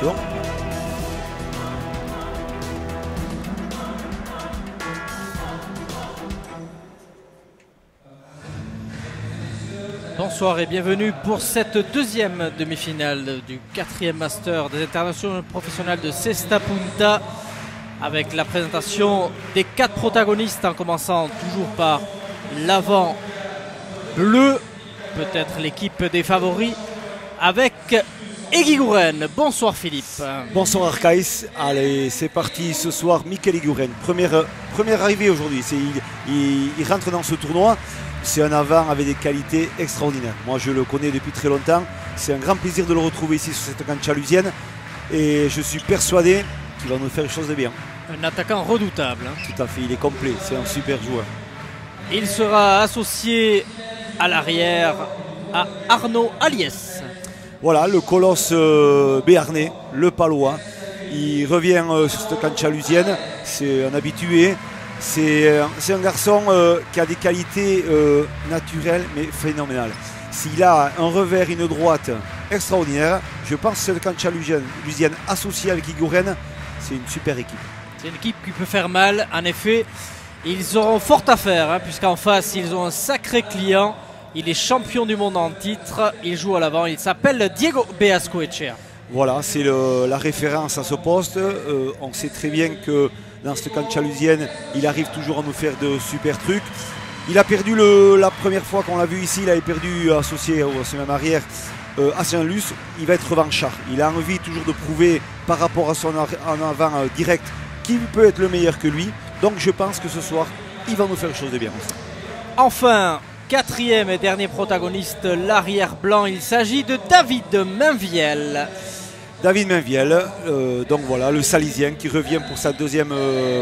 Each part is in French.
Attention. Bonsoir et bienvenue pour cette deuxième demi-finale du 4e Master des internationaux professionnels de Cesta Punta, avec la présentation des 4 protagonistes, en commençant toujours par l'avant bleu, peut-être l'équipe des favoris, avec Eguiguren. Bonsoir Philippe. Bonsoir Arcaïs. Allez, c'est parti ce soir. Mikel Eguiguren, première arrivée aujourd'hui. Il rentre dans ce tournoi. C'est un avant avec des qualités extraordinaires. Moi, je le connais depuis très longtemps. C'est un grand plaisir de le retrouver ici sur cette cancha lusienne. Et je suis persuadé qu'il va nous faire quelque chose de bien. Un attaquant redoutable. Tout à fait, il est complet. C'est un super joueur. Il sera associé à l'arrière à Arnaud Aliès. Voilà, le colosse béarnais, le palois. Il revient sur cette cancha lusienne. C'est un habitué. C'est un garçon qui a des qualités naturelles mais phénoménales. S'il a un revers, une droite extraordinaire, je pense que cette cancha lusienne associée avec Eguiguren, c'est une super équipe. C'est une équipe qui peut faire mal. En effet, ils auront fort à faire, hein, puisqu'en face, ils ont un sacré client. Il est champion du monde en titre. Il joue à l'avant. Il s'appelle Diego Beascoechea. Voilà, c'est la référence à ce poste. On sait très bien que dans cette cancha lusienne, il arrive toujours à nous faire de super trucs. Il a perdu la première fois qu'on l'a vu ici, il avait perdu associé au même arrière à Saint-Luc. Il va être revanchard. Il a envie toujours de prouver par rapport à son en avant direct qu'il peut être le meilleur que lui. Donc je pense que ce soir, il va nous faire quelque chose de bien. Enfin, 4e et dernier protagoniste, l'arrière blanc. Il s'agit de David Mainviel. David Mainviel, donc voilà, le Salisien qui revient pour sa deuxième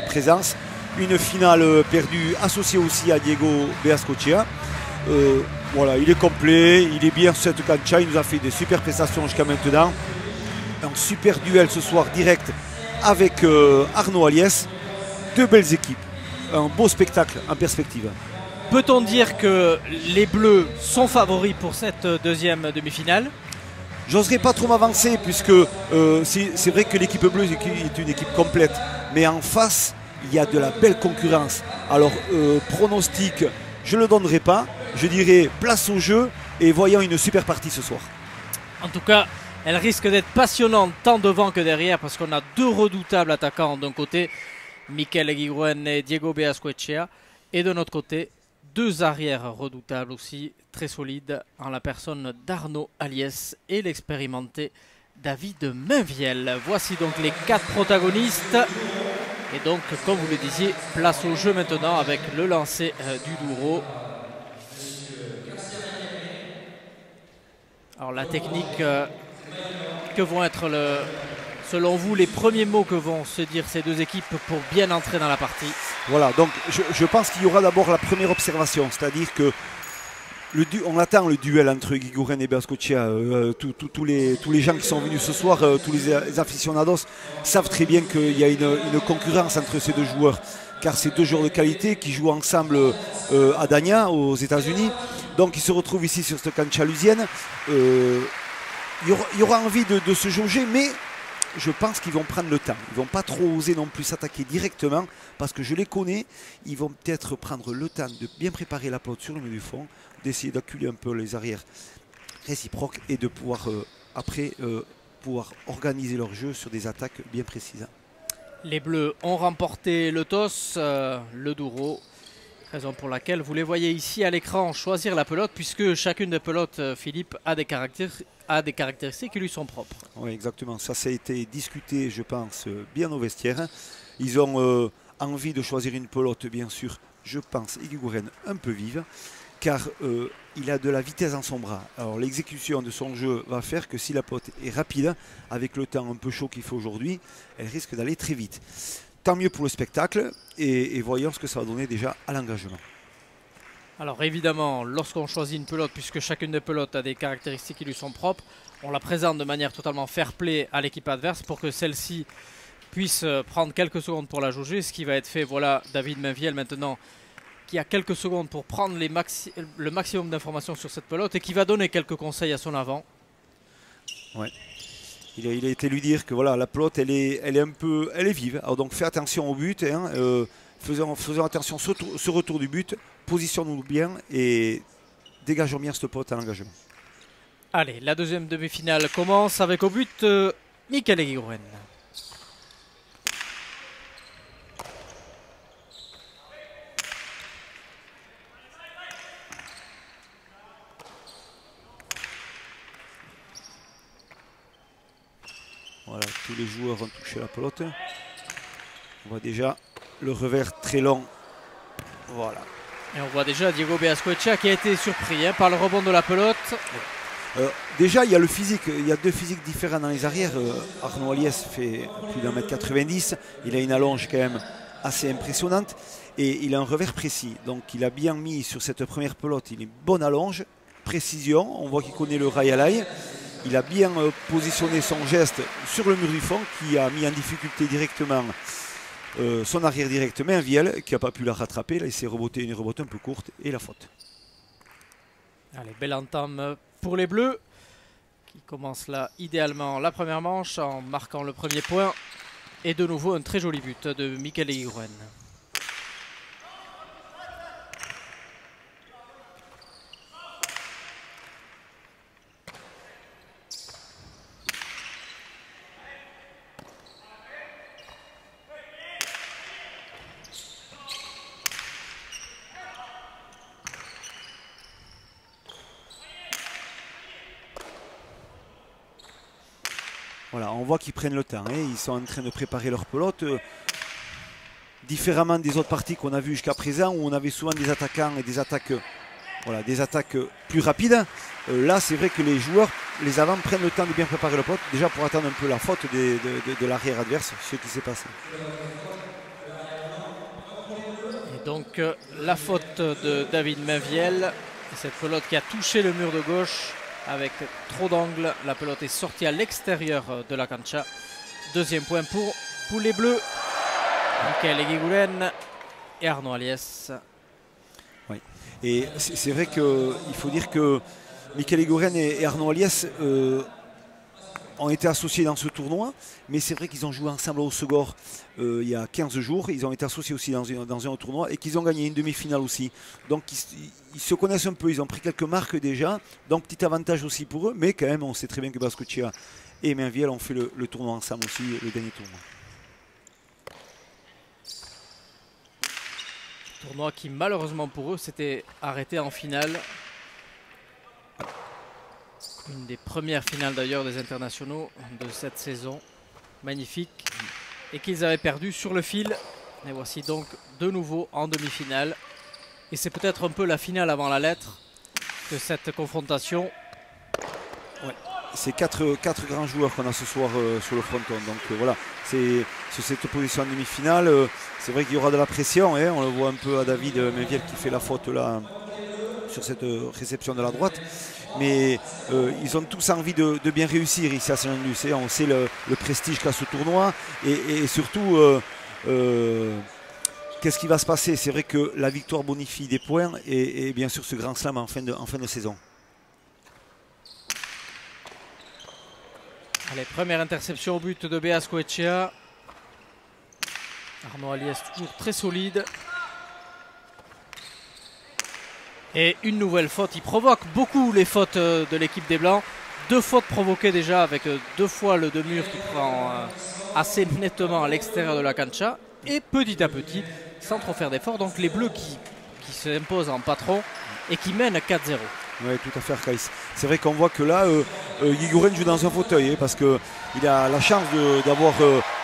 présence. Une finale perdue associée aussi à Diego Beascoechea. Voilà, il est complet, il est bien sur cette cancha, il nous a fait des super prestations jusqu'à maintenant. Un super duel ce soir direct avec Arnaud Aliès. Deux belles équipes, un beau spectacle en perspective. Peut-on dire que les Bleus sont favoris pour cette deuxième demi-finale ? J'oserais pas trop m'avancer puisque c'est vrai que l'équipe bleue est une équipe complète. Mais en face, il y a de la belle concurrence. Alors, pronostic, je ne le donnerai pas. Je dirais place au jeu et voyons une super partie ce soir. En tout cas, elle risque d'être passionnante tant devant que derrière parce qu'on a deux redoutables attaquants d'un côté, Mikel Eguiguren et Diego Beascoechea, et de notre côté, deux arrières redoutables aussi, très solides, en la personne d'Arnaud Aliès et l'expérimenté David Mainviel. Voici donc les 4 protagonistes. Et donc, comme vous le disiez, place au jeu maintenant avec le lancer du Douro. Alors la technique, que vont être selon vous les premiers mots que vont se dire ces deux équipes pour bien entrer dans la partie? Voilà, donc je pense qu'il y aura d'abord la première observation, c'est-à-dire que on attend le duel entre Eguiguren et Beascoechea. Tous les gens qui sont venus ce soir, tous les aficionados, savent très bien qu'il y a une concurrence entre ces deux joueurs. Car c'est deux joueurs de qualité qui jouent ensemble à Dagna, aux États-Unis. Donc ils se retrouvent ici sur cette cancha lusienne. Il y aura envie de se jauger, mais je pense qu'ils vont prendre le temps. Ils ne vont pas trop oser non plus s'attaquer directement, parce que je les connais. Ils vont peut-être prendre le temps de bien préparer la pelote sur le milieu du fond, d'essayer d'acculer un peu les arrières réciproques et de pouvoir après pouvoir organiser leur jeu sur des attaques bien précises. Les Bleus ont remporté le toss, le Douro, raison pour laquelle vous les voyez ici à l'écran choisir la pelote, puisque chacune des pelotes, Philippe, a des caractéristiques qui lui sont propres. Oui, exactement. Ça a été discuté, je pense, bien au vestiaire. Ils ont envie de choisir une pelote, bien sûr, je pense, Eguiguren un peu vive, car il a de la vitesse dans son bras. Alors l'exécution de son jeu va faire que si la pelote est rapide, avec le temps un peu chaud qu'il fait aujourd'hui, elle risque d'aller très vite. Tant mieux pour le spectacle et voyons ce que ça va donner déjà à l'engagement. Alors évidemment, lorsqu'on choisit une pelote, puisque chacune des pelotes a des caractéristiques qui lui sont propres, on la présente de manière totalement fair-play à l'équipe adverse pour que celle-ci puisse prendre quelques secondes pour la jauger, ce qui va être fait. Voilà David Mainviel maintenant qui a quelques secondes pour prendre le maximum d'informations sur cette pelote et qui va donner quelques conseils à son avant. Ouais. Il a été lui dire que voilà, la pelote, elle est vive. Alors donc fais attention au but, hein, faisons attention ce retour du but, positionnons-nous bien et dégageons bien cette pelote à l'engagement. Allez, la deuxième demi-finale commence avec au but Michael Eguiguren. Voilà, tous les joueurs ont touché la pelote. On voit déjà le revers très long. Voilà. Et on voit déjà Diego Beascoechea qui a été surpris par le rebond de la pelote. Déjà, il y a le physique. Il y a deux physiques différents dans les arrières. Arnaud Aliès fait plus d'1,90 m. Il a une allonge quand même assez impressionnante. Et il a un revers précis. Donc il a bien mis sur cette première pelote. Il a une bonne allonge, précision. On voit qu'il connaît le rail à l'ail. Il a bien positionné son geste sur le mur du fond qui a mis en difficulté directement son arrière directement, Viel qui n'a pas pu la rattraper. Là, il s'est reboté une rebote un peu courte et la faute. Allez, belle entame pour les Bleus qui commencent là idéalement la première manche en marquant le premier point. Et de nouveau un très joli but de Michael Eguiguren. Voilà, on voit qu'ils prennent le temps. Ils sont en train de préparer leur pelote. Différemment des autres parties qu'on a vues jusqu'à présent, où on avait souvent des attaquants et des attaques, voilà, des attaques plus rapides. Là, c'est vrai que les joueurs, les avants, prennent le temps de bien préparer le pelote, déjà pour attendre un peu la faute de l'arrière adverse, ce qui s'est passé. Et donc, la faute de David Mainviel. Cette pelote qui a touché le mur de gauche. Avec trop d'angle, la pelote est sortie à l'extérieur de la cancha. Deuxième point pour les Bleus. Michael Eguiguren et Arnaud Aliès. Oui. Et c'est vrai qu'il faut dire que Michael Eguiguren et Arnaud Aliès ont été associés dans ce tournoi, mais c'est vrai qu'ils ont joué ensemble au Segor il y a 15 jours. Ils ont été associés aussi dans un autre tournoi et qu'ils ont gagné une demi-finale aussi. Donc ils se connaissent un peu, ils ont pris quelques marques déjà. Donc petit avantage aussi pour eux, mais quand même on sait très bien que Beascoechea et Mainviel ont fait le tournoi ensemble aussi, le dernier tournoi. Tournoi qui malheureusement pour eux s'était arrêté en finale. Une des premières finales d'ailleurs des internationaux de cette saison. Magnifique. Et qu'ils avaient perdu sur le fil. Et voici donc de nouveau en demi-finale. Et c'est peut-être un peu la finale avant la lettre de cette confrontation. Ouais. C'est quatre grands joueurs qu'on a ce soir sur le fronton. Donc voilà, c'est sur cette position en demi-finale. C'est vrai qu'il y aura de la pression. Hein. On le voit un peu à David Mainviel qui fait la faute là sur cette réception de la droite. Mais ils ont tous envie de bien réussir ici à Saint-Jean-de-Luz. On sait le prestige qu'a ce tournoi. Et surtout, qu'est-ce qui va se passer? C'est vrai que la victoire bonifie des points et bien sûr ce grand slam en fin de saison. Allez, première interception au but de Beascoechea. Arnaud Aliès toujours très solide. Et une nouvelle faute. Il provoque beaucoup les fautes de l'équipe des Blancs. Deux fautes provoquées déjà avec deux fois le demi-mur qui prend assez nettement à l'extérieur de la cancha. Et petit à petit, sans trop faire d'efforts. Donc les Bleus qui s'imposent en patron et qui mènent 4-0. Oui, tout à fait, Arcaïs. C'est vrai qu'on voit que là, Eguiguren joue dans un fauteuil parce qu'il a la chance d'avoir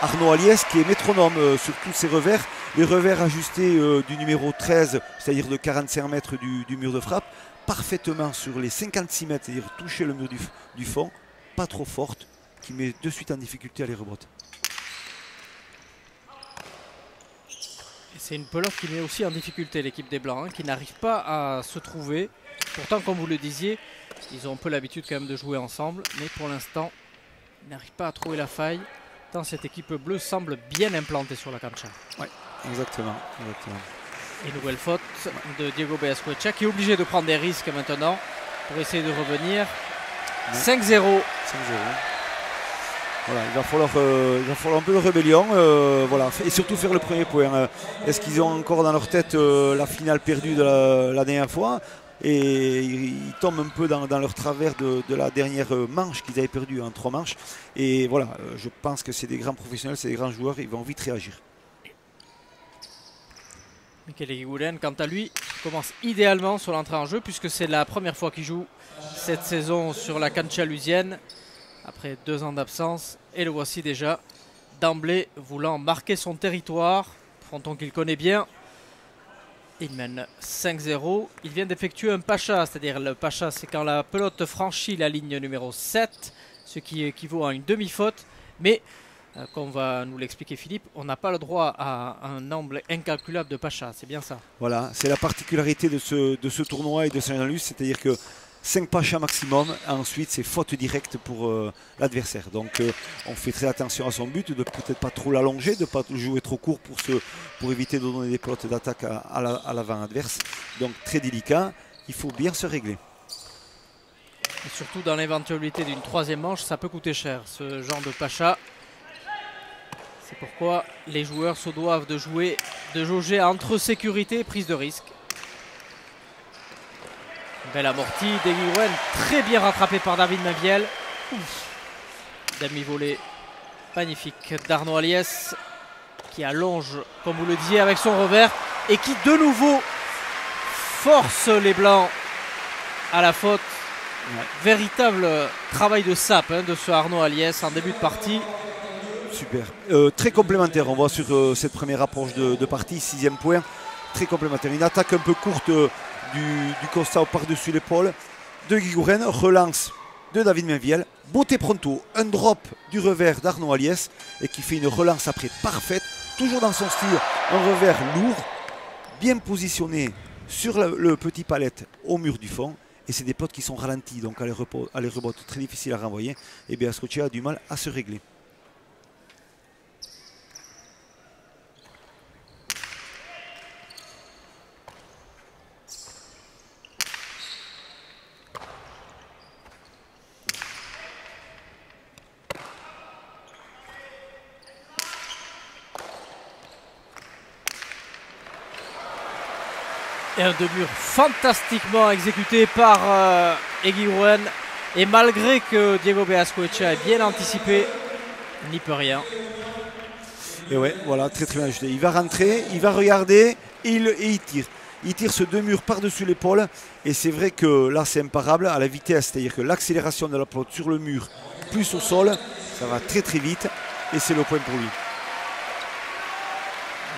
Arnaud Aliès qui est métronome sur tous ses revers. Les revers ajustés du numéro 13, c'est-à-dire de 45 mètres du mur de frappe, parfaitement sur les 56 mètres, c'est-à-dire toucher le mur du fond, pas trop forte, qui met de suite en difficulté à les rebotes. C'est une pelote qui met aussi en difficulté l'équipe des Blancs, qui n'arrive pas à se trouver. Pourtant, comme vous le disiez, ils ont un peu l'habitude quand même de jouer ensemble, mais pour l'instant, ils n'arrivent pas à trouver la faille, tant cette équipe bleue semble bien implantée sur la cancha. Oui, exactement. Et nouvelle faute de Diego Beascoechea qui est obligé de prendre des risques maintenant pour essayer de revenir. 5-0. Voilà, il va falloir un peu de rébellion, voilà, et surtout faire le premier point. Est-ce qu'ils ont encore dans leur tête la finale perdue de la dernière fois? Et ils tombent un peu dans leur travers de la dernière manche qu'ils avaient perdue en 3 manches. Et voilà, je pense que c'est des grands professionnels, c'est des grands joueurs, ils vont vite réagir. Michele Eguiguren, quant à lui, commence idéalement sur l'entrée en jeu puisque c'est la première fois qu'il joue cette saison sur la cancha lusienne après 2 ans d'absence. Et le voici déjà d'emblée voulant marquer son territoire, fronton qu'il connaît bien. Il mène 5-0. Il vient d'effectuer un pacha, c'est-à-dire le pacha, c'est quand la pelote franchit la ligne numéro 7, ce qui équivaut à une demi-faute. Mais, comme va nous l'expliquer Philippe, on n'a pas le droit à un nombre incalculable de pacha, c'est bien ça. Voilà, c'est la particularité de ce tournoi et de Saint-Jean-Luz, c'est-à-dire que 5 pachas maximum, ensuite c'est faute directe pour l'adversaire. Donc on fait très attention à son but, de peut-être pas trop l'allonger, de ne pas jouer trop court pour éviter de donner des pelotes d'attaque à l'avant adverse. Donc très délicat, il faut bien se régler. Et surtout dans l'éventualité d'une 3e manche, ça peut coûter cher ce genre de pacha. C'est pourquoi les joueurs se doivent de jauger entre sécurité et prise de risque. Belle amortie d'Eguiguren, très bien rattrapé par David Mainviel. Demi-volée magnifique d'Arnaud Aliès qui allonge, comme vous le disiez, avec son revers et qui de nouveau force les Blancs à la faute. Ouais. Véritable travail de sape de ce Arnaud Aliès en début de partie. Super. Très complémentaire, on voit sur cette première approche de partie, 6e point. Très complémentaire. Une attaque un peu courte du Costao par-dessus l'épaule de Eguiguren, relance de David Mainviel, beauté pronto, un drop du revers d'Arnaud Aliès et qui fait une relance après parfaite, toujours dans son style, un revers lourd, bien positionné sur le petit palette au mur du fond et c'est des potes qui sont ralentis, donc à les rebotes très difficiles à renvoyer et Beascochea a du mal à se régler. Et un deux-murs fantastiquement exécuté par Eguiguren. Et malgré que Diego Beascochea ait bien anticipé, il n'y peut rien. Et ouais, voilà, très très bien ajouté. Il va rentrer, il va regarder et il tire. Il tire ce deux-murs par-dessus l'épaule. Et c'est vrai que là, c'est imparable à la vitesse. C'est-à-dire que l'accélération de la pelote sur le mur, plus au sol, ça va très très vite. Et c'est le point pour lui.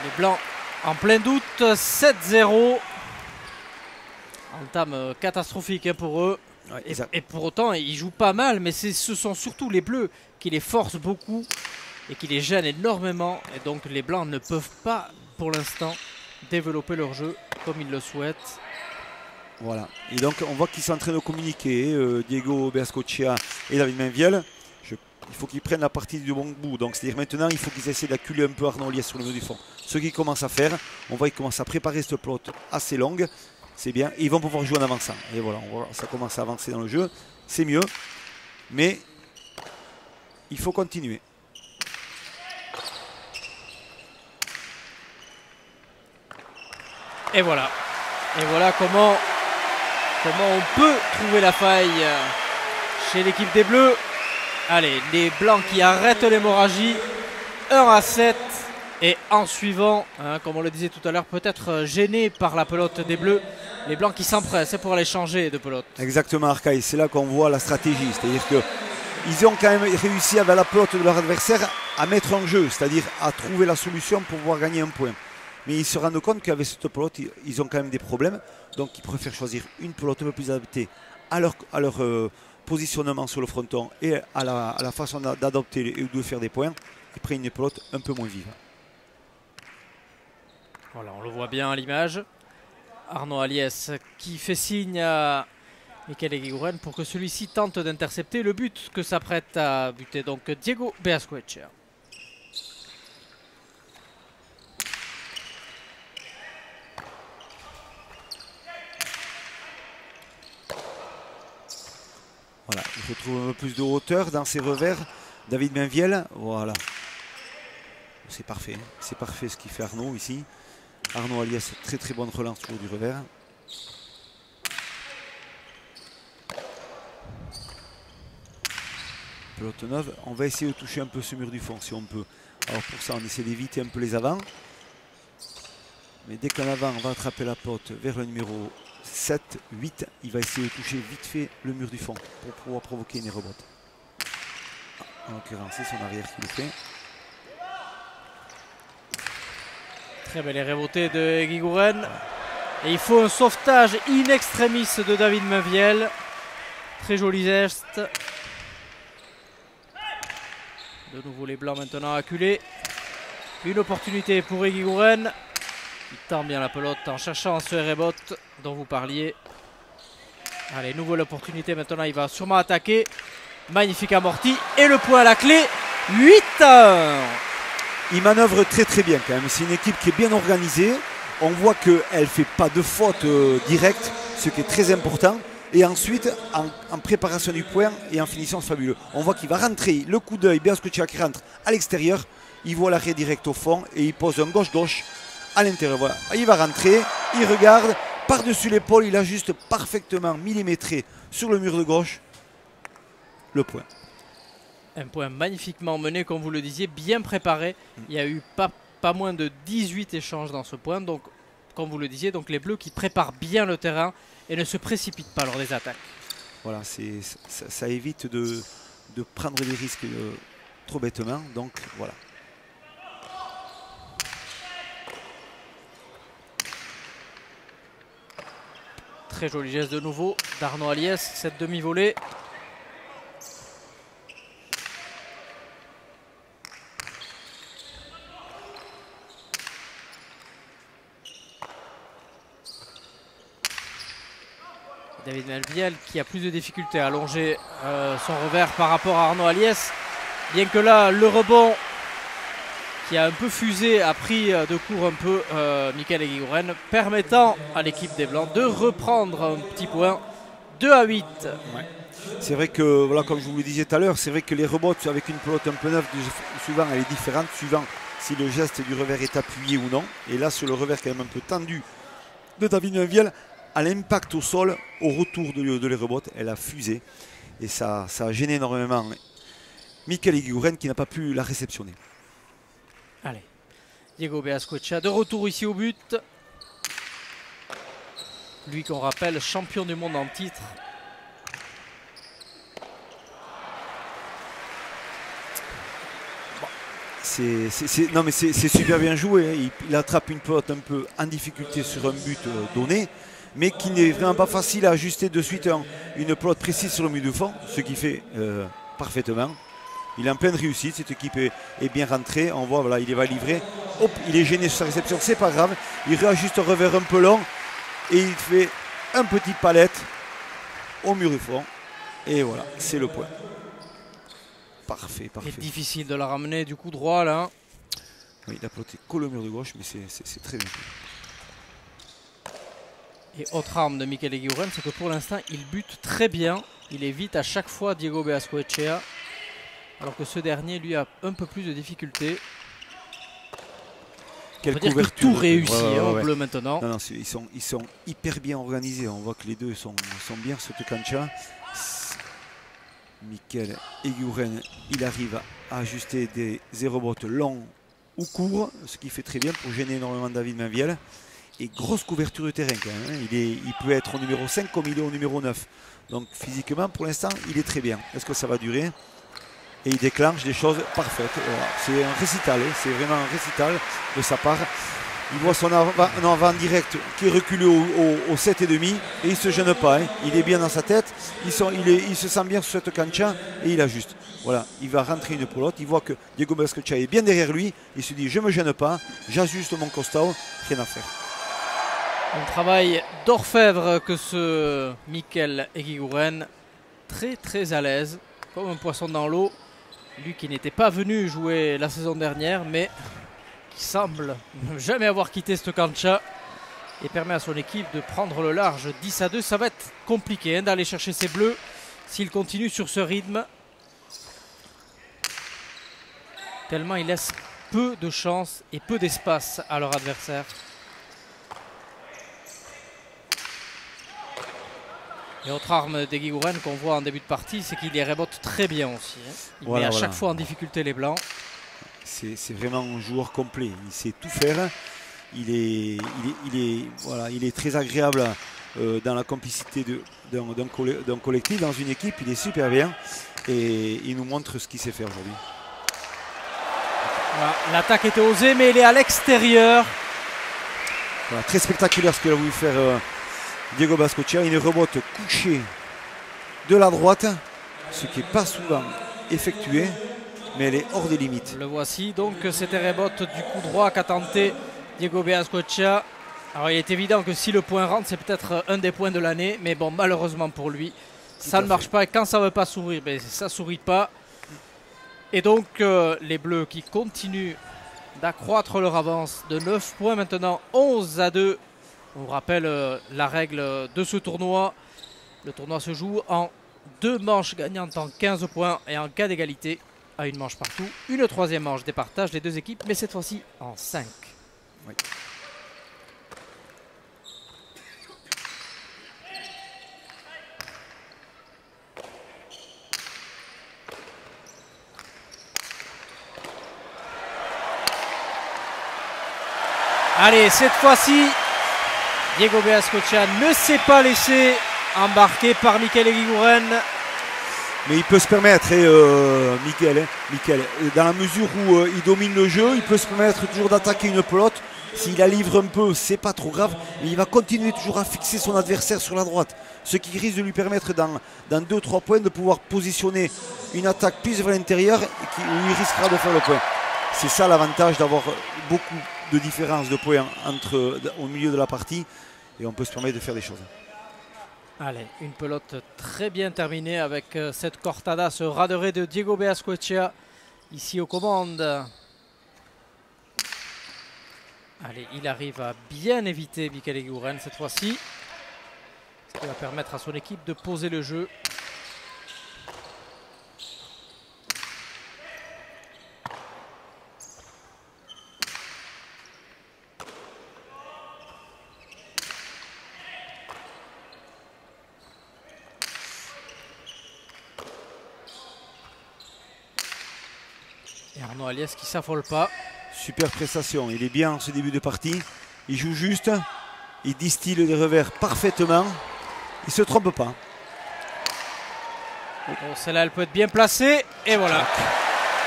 Les Blancs en plein doute, 7-0. Entame catastrophique pour eux. Ouais, et pour autant, ils jouent pas mal, mais ce sont surtout les Bleus qui les forcent beaucoup et qui les gênent énormément. Et donc les Blancs ne peuvent pas, pour l'instant, développer leur jeu comme ils le souhaitent. Voilà. Et donc on voit qu'ils sont en train de communiquer, Diego Beascochea et David Mainviel. Il faut qu'ils prennent la partie du bon bout. Donc c'est-à-dire maintenant, il faut qu'ils essaient d'acculer un peu Arnaud Aliès sur le niveau du fond. Ce qu'ils commencent à faire, on voit qu'ils commencent à préparer cette pelote assez longue. C'est bien, et ils vont pouvoir jouer en avançant. Et voilà, on voit, ça commence à avancer dans le jeu. C'est mieux, mais il faut continuer. Et voilà. Et voilà comment on peut trouver la faille chez l'équipe des Bleus. Allez, les Blancs qui arrêtent l'hémorragie. 1-7. Et en suivant, comme on le disait tout à l'heure, peut-être gêné par la pelote des Bleus. Les Blancs qui s'empressent pour aller changer de pelote. Exactement, Arcaï. C'est là qu'on voit la stratégie. C'est-à-dire qu'ils ont quand même réussi avec la pelote de leur adversaire à mettre en jeu, c'est-à-dire à trouver la solution pour pouvoir gagner un point. Mais ils se rendent compte qu'avec cette pelote, ils ont quand même des problèmes. Donc ils préfèrent choisir une pelote un peu plus adaptée à leur positionnement sur le fronton et à la façon d'adopter et de faire des points. Ils prennent une pelote un peu moins vive. Voilà, on le voit bien à l'image. Arnaud Aliès qui fait signe à Michele Eguiguren pour que celui-ci tente d'intercepter le but que s'apprête à buter donc Diego Beascochea. Voilà, il retrouve un peu plus de hauteur dans ses revers. David Mainviel, voilà. C'est parfait. C'est parfait ce qu'il fait Arnaud ici. Arnaud Aliès, très très bonne relance sur du revers. Pelote neuve. On va essayer de toucher un peu ce mur du fond si on peut. Alors pour ça, on essaie d'éviter un peu les avants. Mais dès qu'en avant, on va attraper la pelote vers le numéro 7, 8, il va essayer de toucher vite fait le mur du fond pour pouvoir provoquer une rebote. En l'occurrence, c'est son arrière qui le fait. Très belle rebotée de Guigouren. Et il faut un sauvetage in extremis de David Mainviel. Très joli geste. De nouveau les blancs maintenant acculés. Une opportunité pour Guigouren. Il tend bien la pelote en cherchant ce rebot dont vous parliez. Allez, nouvelle opportunité maintenant. Il va sûrement attaquer. Magnifique amorti. Et le point à la clé. 8-1. Il manœuvre très très bien quand même. C'est une équipe qui est bien organisée. On voit qu'elle ne fait pas de faute directe, ce qui est très important. Et ensuite, en préparation du point et en finissant, c'est fabuleux. On voit qu'il va rentrer, le coup d'œil, Beaskocia qui rentre à l'extérieur. Il voit l'arrêt direct au fond et il pose un gauche-gauche à l'intérieur. Voilà. Il va rentrer, il regarde, par-dessus l'épaule, il ajuste parfaitement millimétré sur le mur de gauche. Le point. Un point magnifiquement mené, comme vous le disiez, bien préparé. Il y a eu pas moins de 18 échanges dans ce point. Donc, comme vous le disiez, donc les Bleus qui préparent bien le terrain et ne se précipitent pas lors des attaques. Voilà, ça évite de prendre des risques trop bêtement. Donc, voilà. Très joli geste de nouveau d'Arnaud Aliès, cette demi-volée. David Mainviel qui a plus de difficultés à allonger son revers par rapport à Arnaud Aliès. Bien que là, le rebond qui a un peu fusé a pris de court un peu Michael Guigouren, permettant à l'équipe des Blancs de reprendre un petit point. 2-8. Ouais. C'est vrai que, voilà, comme je vous le disais tout à l'heure, c'est vrai que les rebotes avec une pelote un peu neuve, souvent elle est différente, suivant si le geste du revers est appuyé ou non. Et là, sur le revers quand même un peu tendu de David Mainviel, à l'impact au sol, au retour de les rebotes, elle a fusé. Et ça a gêné énormément Michael Guigouren qui n'a pas pu la réceptionner. Allez, Diego Beaskocia de retour ici au but. Lui qu'on rappelle champion du monde en titre. Non mais c'est super bien joué. Il attrape une pelote un peu en difficulté sur un but donné, mais qui n'est vraiment pas facile à ajuster de suite une pelote précise sur le mur du fond, ce qui fait parfaitement. Il est en pleine réussite, cette équipe est bien rentrée. On voit, voilà, il va livrer. Hop, il est gêné sur sa réception, c'est pas grave. Il réajuste un revers un peu long et il fait un petit palette au mur du fond. Et voilà, c'est le point. Parfait, parfait. C'est difficile de la ramener du coup droit là. Oui, il a ploté qu'au le mur de gauche, mais c'est très bien. Et autre arme de Michael Guigouren, c'est que pour l'instant, il bute très bien. Il évite à chaque fois Diego Beaskocia. Alors que ce dernier, lui, a un peu plus de difficultés. Quelle on peut dire couverture. Que tout réussit au ouais. bleu maintenant. Non, ils sont hyper bien organisés. On voit que les deux sont bien sur ce cancha. Michael Guigouren, il arrive à ajuster des rebotes longs ou courts, ce qui fait très bien pour gêner énormément David Mainviel. Et grosse couverture de terrain quand même. Hein. Il peut être au numéro 5 comme il est au numéro 9. Donc physiquement, pour l'instant, il est très bien. Est-ce que ça va durer ? Et il déclenche des choses parfaites. Voilà. C'est un récital, hein. C'est vraiment un récital de sa part. Il voit son avant direct qui est reculé au 7,5 et il ne se gêne pas. Hein. Il est bien dans sa tête, il se sent bien sur cette cancha et il ajuste. Voilà, il va rentrer une pelote, il voit que Diego Beaskocia est bien derrière lui, il se dit je ne me gêne pas, j'ajuste mon costard, rien à faire. Un travail d'orfèvre que ce Michael Guigouren, très très à l'aise, comme un poisson dans l'eau. Lui qui n'était pas venu jouer la saison dernière, mais qui semble ne jamais avoir quitté ce cancha et permet à son équipe de prendre le large 10-2. Ça va être compliqué hein, d'aller chercher ces bleus s'il continue sur ce rythme. tellement ils laissent peu de chance et peu d'espace à leur adversaire. Et autre arme d'Eguiguren qu'on voit en début de partie, c'est qu'il les rebote très bien aussi. Hein. Il met à chaque fois en difficulté les Blancs. C'est vraiment un joueur complet, il sait tout faire. Il est très agréable dans la complicité d'un collectif, dans une équipe. Il est super bien et il nous montre ce qu'il sait faire aujourd'hui. Voilà, l'attaque était osée, mais il est à l'extérieur. Voilà, très spectaculaire ce qu'il a voulu faire Diego Bascochea. Une rebote couchée de la droite, ce qui n'est pas souvent effectué, mais elle est hors des limites. Le voici, donc c'était rebote du coup droit qu'a tenté Diego Bascochea. Alors il est évident que si le point rentre, c'est peut-être un des points de l'année, mais bon, malheureusement pour lui, ça ne marche pas. Et quand ça ne veut pas s'ouvrir, ben, ça ne sourit pas. Et donc les Bleus qui continuent d'accroître leur avance de 9 points maintenant, 11-2. On vous rappelle la règle de ce tournoi. Le tournoi se joue en 2 manches gagnantes en 15 points et en cas d'égalité à une manche partout. Une troisième manche départage les deux équipes, mais cette fois-ci en 5. Oui. Allez, cette fois-ci, Diego Bascochea ne s'est pas laissé embarquer par Mikel Eguiguren. Mais il peut se permettre, Mikel, dans la mesure où il domine le jeu, il peut se permettre toujours d'attaquer une pelote. S'il la livre un peu, c'est pas trop grave, mais il va continuer toujours à fixer son adversaire sur la droite. Ce qui risque de lui permettre dans 2-3 points de pouvoir positionner une attaque plus vers l'intérieur où il risquera de faire le point. C'est ça l'avantage d'avoir beaucoup de différence de points au milieu de la partie et on peut se permettre de faire des choses. Allez, une pelote très bien terminée avec cette cortada, ce raderet de Diego Bascochea ici aux commandes. Allez, il arrive à bien éviter Mikel Eguiguren cette fois-ci. Ce qui va permettre à son équipe de poser le jeu. Et Arnaud Aliès qui s'affole pas. Super prestation, il est bien en ce début de partie. Il joue juste, il distille les revers parfaitement. Il ne se trompe pas. Bon, celle-là, elle peut être bien placée. Et voilà.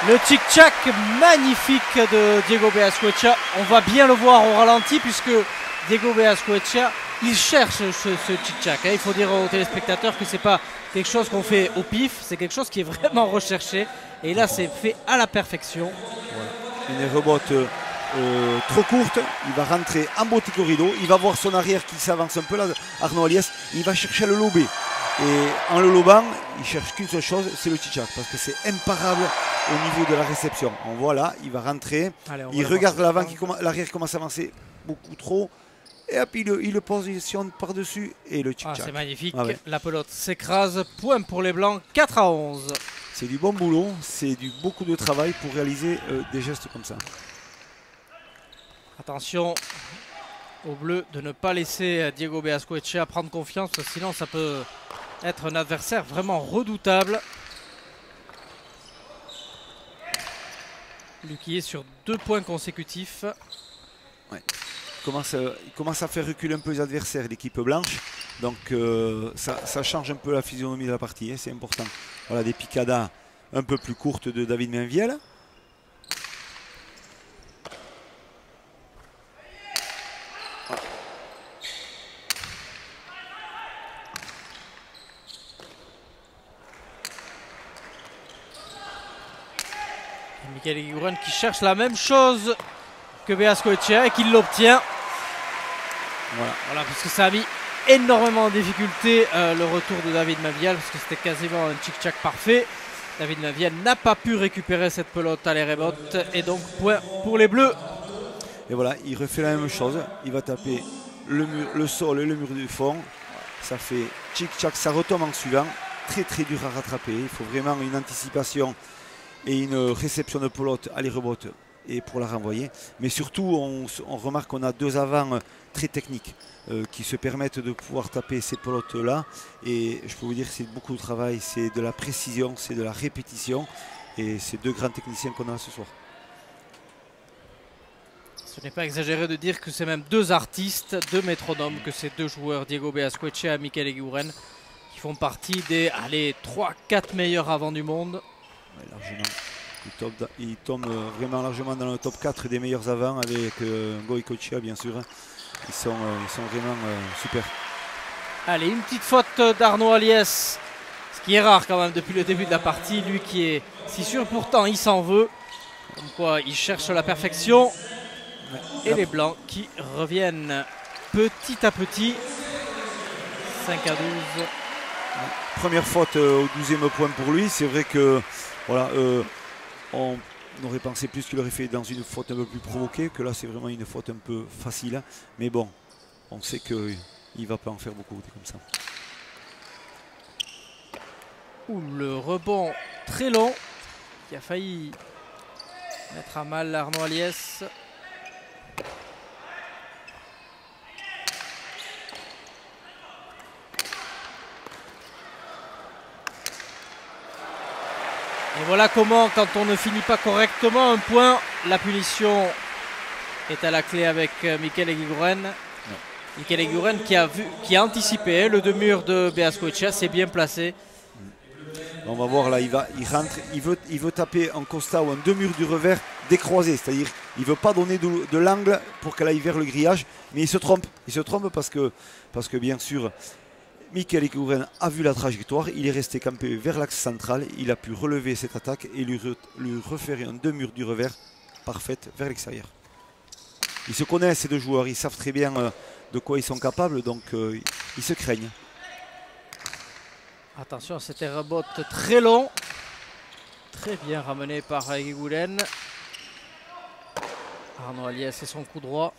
Le tic-tac magnifique de Diego Bascochea. On va bien le voir au ralenti puisque Diego Bascochea, il cherche ce tic-tac. Il faut dire aux téléspectateurs que ce n'est pas quelque chose qu'on fait au pif. C'est quelque chose qui est vraiment recherché. Et là, c'est fait à la perfection. Voilà. Une rebote trop courte, il va rentrer en botico rideau, il va voir son arrière qui s'avance un peu là, Arnaud Aliès, il va chercher à le lober. Et en le lobant, il cherche qu'une seule chose, c'est le tic-tac, parce que c'est imparable au niveau de la réception. On voit là, il va rentrer, il regarde l'avant, l'arrière commence à avancer beaucoup trop, et puis il le positionne par-dessus, et le tic-tac. C'est magnifique, la pelote s'écrase, point pour les Blancs, 4-11. C'est du bon boulot, c'est beaucoup de travail pour réaliser des gestes comme ça. Attention aux Bleus de ne pas laisser Diego Bascochea prendre confiance, sinon ça peut être un adversaire vraiment redoutable. Lui qui est sur 2 points consécutifs. Ouais. Il commence à faire reculer un peu les adversaires, l'équipe blanche. Donc ça change un peu la physionomie de la partie, hein, c'est important. Voilà des picadas un peu plus courtes de David Mainviel. Mikel Eguiguren qui cherche la même chose que Bascochea et qui l'obtient. Voilà, parce que ça a mis énormément en difficulté le retour de David Mainviel, parce que c'était quasiment un tic-tac parfait. David Mainviel n'a pas pu récupérer cette pelote à les rebotes et donc point pour les Bleus. Et voilà, il refait la même chose, il va taper le sol et le mur du fond. Ça fait tic-tac, ça retombe en suivant. Très très dur à rattraper, il faut vraiment une anticipation et une réception de pelote à les rebotes et pour la renvoyer. Mais surtout, on remarque qu'on a deux avants très techniques qui se permettent de pouvoir taper ces pelotes-là. Et je peux vous dire que c'est beaucoup de travail, c'est de la précision, c'est de la répétition. Et c'est deux grands techniciens qu'on a ce soir. Ce n'est pas exagéré de dire que c'est même deux artistes, deux métronomes, que ces deux joueurs, Diego Beaskoetxea et Mikel Eguiguren, qui font partie des 3-4 meilleurs avants du monde. Ouais, largement. Il tombe vraiment largement dans le top 4 des meilleurs avants avec Goicoechea bien sûr. Ils sont vraiment super. Allez, une petite faute d'Arnaud Aliès, ce qui est rare quand même depuis le début de la partie. Lui qui est si sûr, pourtant il s'en veut. Comme quoi il cherche la perfection. Et les Blancs qui reviennent petit à petit. 5 à 12. Première faute au 12e point pour lui. C'est vrai que voilà, on aurait pensé plus qu'il aurait fait dans une faute un peu plus provoquée, que là c'est vraiment une faute un peu facile. Mais bon, on sait qu'il ne va pas en faire beaucoup comme ça. Ouh, le rebond très long qui a failli mettre à mal Arnaud Aliès. Et voilà comment, quand on ne finit pas correctement un point, la punition est à la clé avec Mikel Eguiguren. Mikel Eguiguren qui a anticipé le demi-mur de Beaskoetxea, s'est bien placé. On va voir là, il rentre, il veut taper en costa ou en deux-murs du revers décroisé, c'est-à-dire il ne veut pas donner de l'angle pour qu'elle aille vers le grillage, mais il se trompe. Il se trompe parce que bien sûr, Mikel Eguiguren a vu la trajectoire, il est resté campé vers l'axe central, il a pu relever cette attaque et lui refaire un deux-murs du revers parfaite vers l'extérieur. Ils se connaissent ces deux joueurs, ils savent très bien de quoi ils sont capables, donc ils se craignent. Attention, c'était rebot très long. Très bien ramené par Eguiguren. Arnaud Aliès et son coup droit.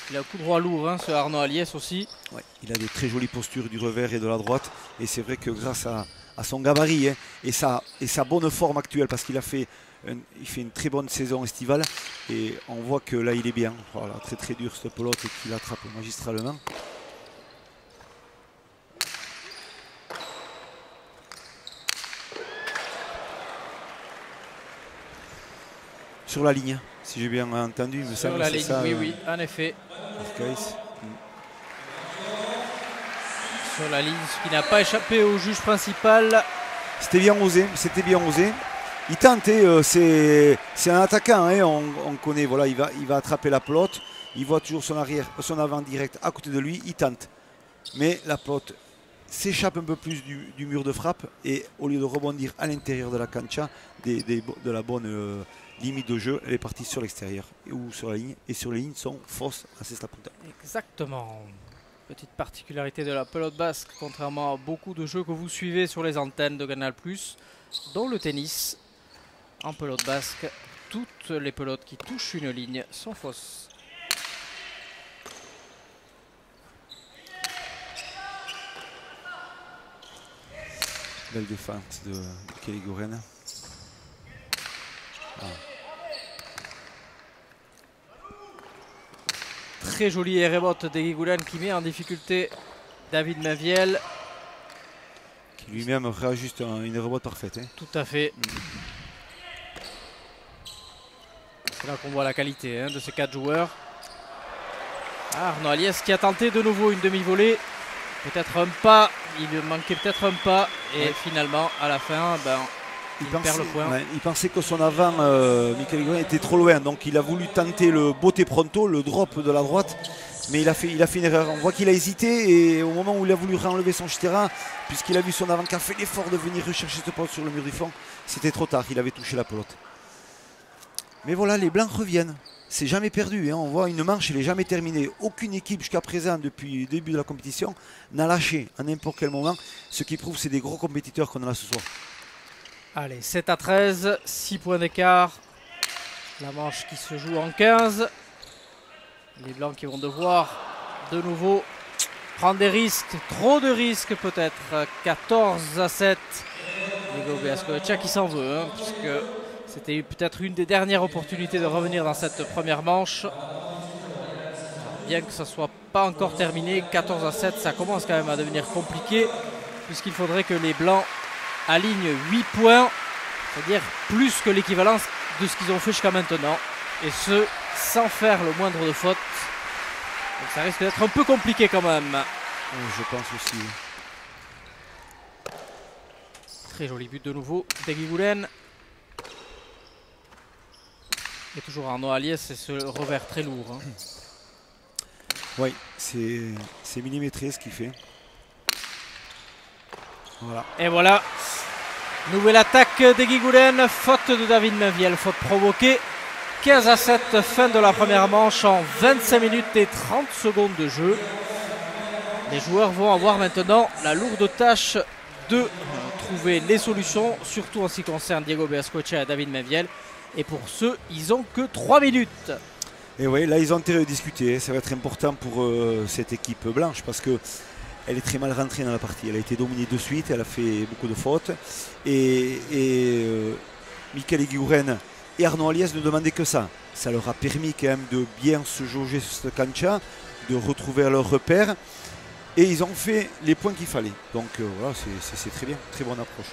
Il a un coup droit lourd, hein, ce Arnaud Aliès aussi. Ouais, il a des très jolies postures du revers et de la droite. Et c'est vrai que grâce à son gabarit et sa bonne forme actuelle, parce qu'il fait une très bonne saison estivale. Et on voit que là, il est bien. Voilà, très très dur cette pelote et qu'il attrape magistralement. Sur la ligne, si j'ai bien entendu. Sur la ligne, ça, oui, en effet. Sur la ligne, ce qui n'a pas échappé au juge principal. C'était bien osé, Il tente, c'est un attaquant, hein, on connaît, voilà, il va attraper la pelote. Il voit toujours son avant direct à côté de lui, il tente. Mais la pelote s'échappe un peu plus du mur de frappe et au lieu de rebondir à l'intérieur de la cancha, de la bonne limite de jeu, elle est partie sur l'extérieur ou sur la ligne. Et sur les lignes sont fausses à Cesta Punta. Exactement. Petite particularité de la pelote basque, contrairement à beaucoup de jeux que vous suivez sur les antennes de Canal+, dont le tennis. En pelote basque, toutes les pelotes qui touchent une ligne sont fausses. Belle défense de Mikel Eguiguren. Très joli rebote d'Eguiguren qui met en difficulté David Mainviel. Qui lui-même réajuste une rebote parfaite. Hein. Tout à fait. C'est là qu'on voit la qualité de ces 4 joueurs. Arnaud Aliès qui a tenté de nouveau une demi-volée. Peut-être un pas, il manquait peut-être un pas. Et finalement, à la fin, il perd le point. Ouais, il pensait que son avant, Mikel Eguiguren, était trop loin. Donc il a voulu tenter le botte pronto, le drop de la droite. Mais il a fait une erreur. On voit qu'il a hésité et au moment où il a voulu renlever son terrain, puisqu'il a vu son avant qui a fait l'effort de venir rechercher ce pelote sur le mur du fond, c'était trop tard, il avait touché la pelote. Mais voilà, les Blancs reviennent. C'est jamais perdu, hein. On voit une manche, elle n'est jamais terminée. Aucune équipe jusqu'à présent, depuis le début de la compétition, n'a lâché à n'importe quel moment. Ce qui prouve que c'est des gros compétiteurs qu'on a là ce soir. Allez, 7 à 13, 6 points d'écart. La manche qui se joue en 15. Les Blancs qui vont devoir de nouveau prendre des risques, trop de risques peut-être. 14 à 7. Diego Beaskoetxea qui s'en veut, puisque C'était peut-être une des dernières opportunités de revenir dans cette première manche. Bien que ça ne soit pas encore terminé, 14-7, ça commence quand même à devenir compliqué, puisqu'il faudrait que les Blancs alignent 8 points, c'est-à-dire plus que l'équivalence de ce qu'ils ont fait jusqu'à maintenant, et ce, sans faire le moindre de faute. Donc ça risque d'être un peu compliqué quand même. Je pense aussi. Très joli but de nouveau d'Eguiguren. Et toujours Arnaud Aliès et ce revers très lourd. Hein. Oui, c'est millimétré ce qu'il fait. Voilà. Et voilà. Nouvelle attaque d'Eguiguren. Faute de David Mainviel. Faute provoquée. 15-7, fin de la première manche en 25 minutes et 30 secondes de jeu. Les joueurs vont avoir maintenant la lourde tâche de trouver les solutions, surtout en ce qui concerne Diego Beascoechea et David Mainviel. Et pour ceux, ils n'ont que 3 minutes. Et oui, là ils ont intérêt à discuter. Ça va être important pour cette équipe blanche parce que elle est très mal rentrée dans la partie. Elle a été dominée de suite, elle a fait beaucoup de fautes. Et Michael Eguiguren et Arnaud Aliès ne demandaient que ça. Ça leur a permis quand même de bien se jauger sur cette cancha, de retrouver leurs repères. Et ils ont fait les points qu'il fallait. Donc voilà, c'est très bien, très bonne approche.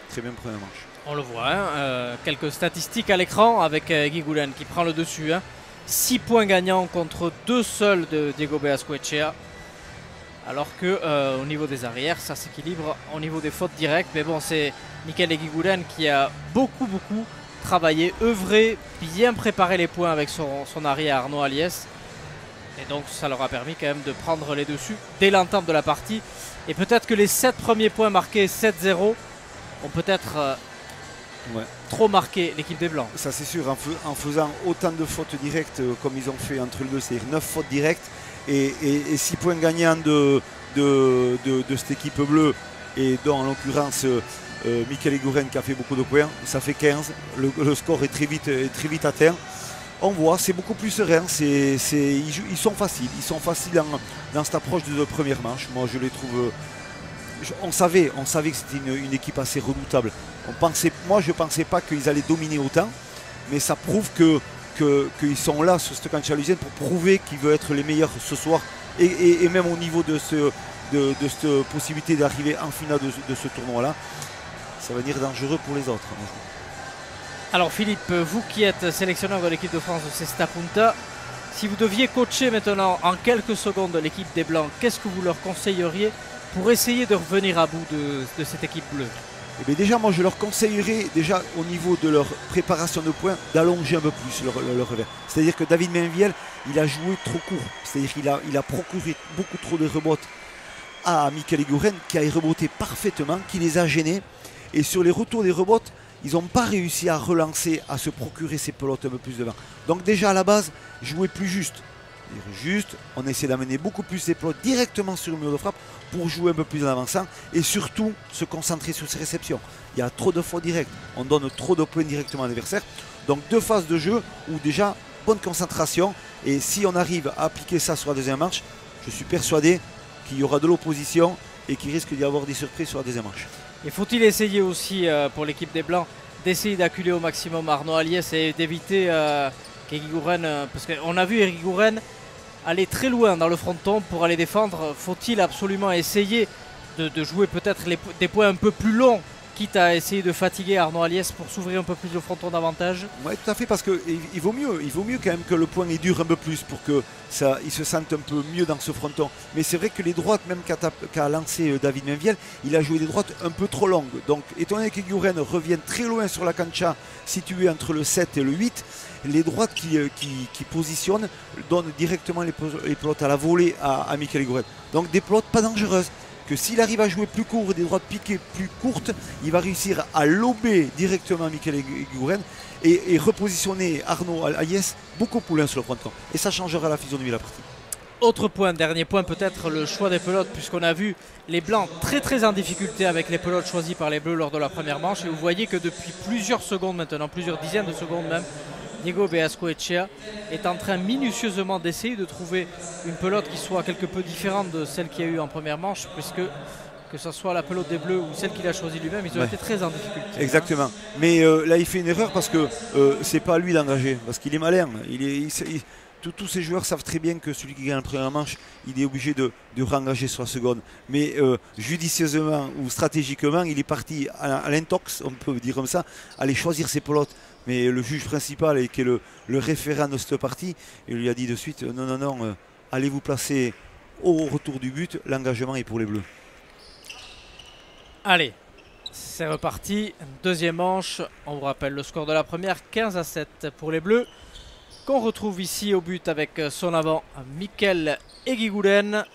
Très bien première manche. On le voit, hein, quelques statistiques à l'écran avec Eguiguren qui prend le dessus. Hein. 6 points gagnants contre 2 seuls de Diego Beascoechea. Alors que au niveau des arrières, ça s'équilibre au niveau des fautes directes. Mais bon, c'est Michael Eguiguren qui a beaucoup travaillé, œuvré, bien préparé les points avec son arrière Arnaud Aliès. Et donc ça leur a permis quand même de prendre les dessus dès l'entame de la partie. Et peut-être que les 7 premiers points marqués 7-0 ont peut-être trop marqué l'équipe des Blancs. Ça c'est sûr, en faisant autant de fautes directes comme ils ont fait entre les deux, c'est-à-dire 9 fautes directes et 6 points gagnants de cette équipe bleue, et dont en l'occurrence Michael Eguiguren qui a fait beaucoup de points, ça fait 15, le score est très vite atteint. On voit, c'est beaucoup plus serein, ils sont faciles dans cette approche de première manche. Moi je les trouve, on savait que c'était une équipe assez redoutable. Moi je ne pensais pas qu'ils allaient dominer autant, mais ça prouve qu'ils sont là sur cette cancha alusienne pour prouver qu'ils veulent être les meilleurs ce soir, et même au niveau de cette possibilité d'arriver en finale de ce tournoi-là, ça va devenir dangereux pour les autres. Alors Philippe, vous qui êtes sélectionneur de l'équipe de France de Cesta Punta, si vous deviez coacher maintenant en quelques secondes l'équipe des Blancs, qu'est-ce que vous leur conseilleriez pour essayer de revenir à bout de cette équipe bleue? Eh bien déjà, moi je leur conseillerais déjà au niveau de leur préparation de points d'allonger un peu plus leur revers. C'est-à-dire que David Mainviel, il a joué trop court. C'est-à-dire qu'il a procuré beaucoup trop de rebotes à Michael Eguiguren, qui a reboté parfaitement, qui les a gênés. Et sur les retours des rebotes, ils n'ont pas réussi à relancer, à se procurer ces pelotes un peu plus devant. Donc déjà à la base, jouer plus juste. On essaie d'amener beaucoup plus ces pelotes directement sur le mur de frappe pour jouer un peu plus en avançant et surtout se concentrer sur ses réceptions. Il y a trop de fautes directes, on donne trop de points directement à l'adversaire. Donc 2 phases de jeu où déjà bonne concentration, et si on arrive à appliquer ça sur la deuxième manche, je suis persuadé qu'il y aura de l'opposition et qu'il risque d'y avoir des surprises sur la deuxième manche. Et faut-il essayer aussi pour l'équipe des Blancs d'essayer d'acculer au maximum Arnaud Aliès et d'éviter qu'Eguiguren, parce qu'on a vu Eguiguren aller très loin dans le fronton pour aller défendre. Faut-il absolument essayer de jouer peut-être des points un peu plus longs, quitte à essayer de fatiguer Arnaud Aliès pour s'ouvrir un peu plus le fronton davantage? Oui, tout à fait, parce qu'il vaut mieux quand même que le point dure un peu plus pour qu'il se sente un peu mieux dans ce fronton. Mais c'est vrai que les droites, même qu'a lancé David Mainviel, il a joué des droites un peu trop longues. Donc étant donné qu'Eguiguren revienne très loin sur la cancha, située entre le 7 et le 8, les droites qui positionnent donnent directement les pelotes à la volée à Michael Eguiguren. Donc des pelotes pas dangereuses. Que s'il arrive à jouer plus court, des droites piquées plus courtes, il va réussir à lober directement Michael Eguiguren et repositionner Arnaud Aliès beaucoup plus loin sur le fronton. Et ça changera la physionomie de la partie. Autre point, dernier point, peut-être le choix des pelotes, puisqu'on a vu les Blancs très en difficulté avec les pelotes choisies par les Bleus lors de la première manche. Et vous voyez que depuis plusieurs secondes maintenant, plusieurs dizaines de secondes même, Diego Beascoechea est en train minutieusement d'essayer de trouver une pelote qui soit quelque peu différente de celle qu'il y a eu en première manche, puisque que ce soit la pelote des Bleus ou celle qu'il a choisie lui-même, ils ont été très en difficulté. Exactement. Hein. Mais là, il fait une erreur parce que c'est pas à lui d'engager, parce qu'il est malin. Tous ces joueurs savent très bien que celui qui gagne la première manche, il est obligé de réengager sur la seconde. Mais judicieusement ou stratégiquement, il est parti à l'intox, on peut dire comme ça, aller choisir ses pelotes. Mais le juge principal, qui est le référent de cette partie, il lui a dit de suite, non, allez vous placer au retour du but, l'engagement est pour les Bleus. Allez, c'est reparti. Deuxième manche, on vous rappelle le score de la première, 15-7 pour les Bleus. Qu'on retrouve ici au but avec son avant, Mikkel Egiguren.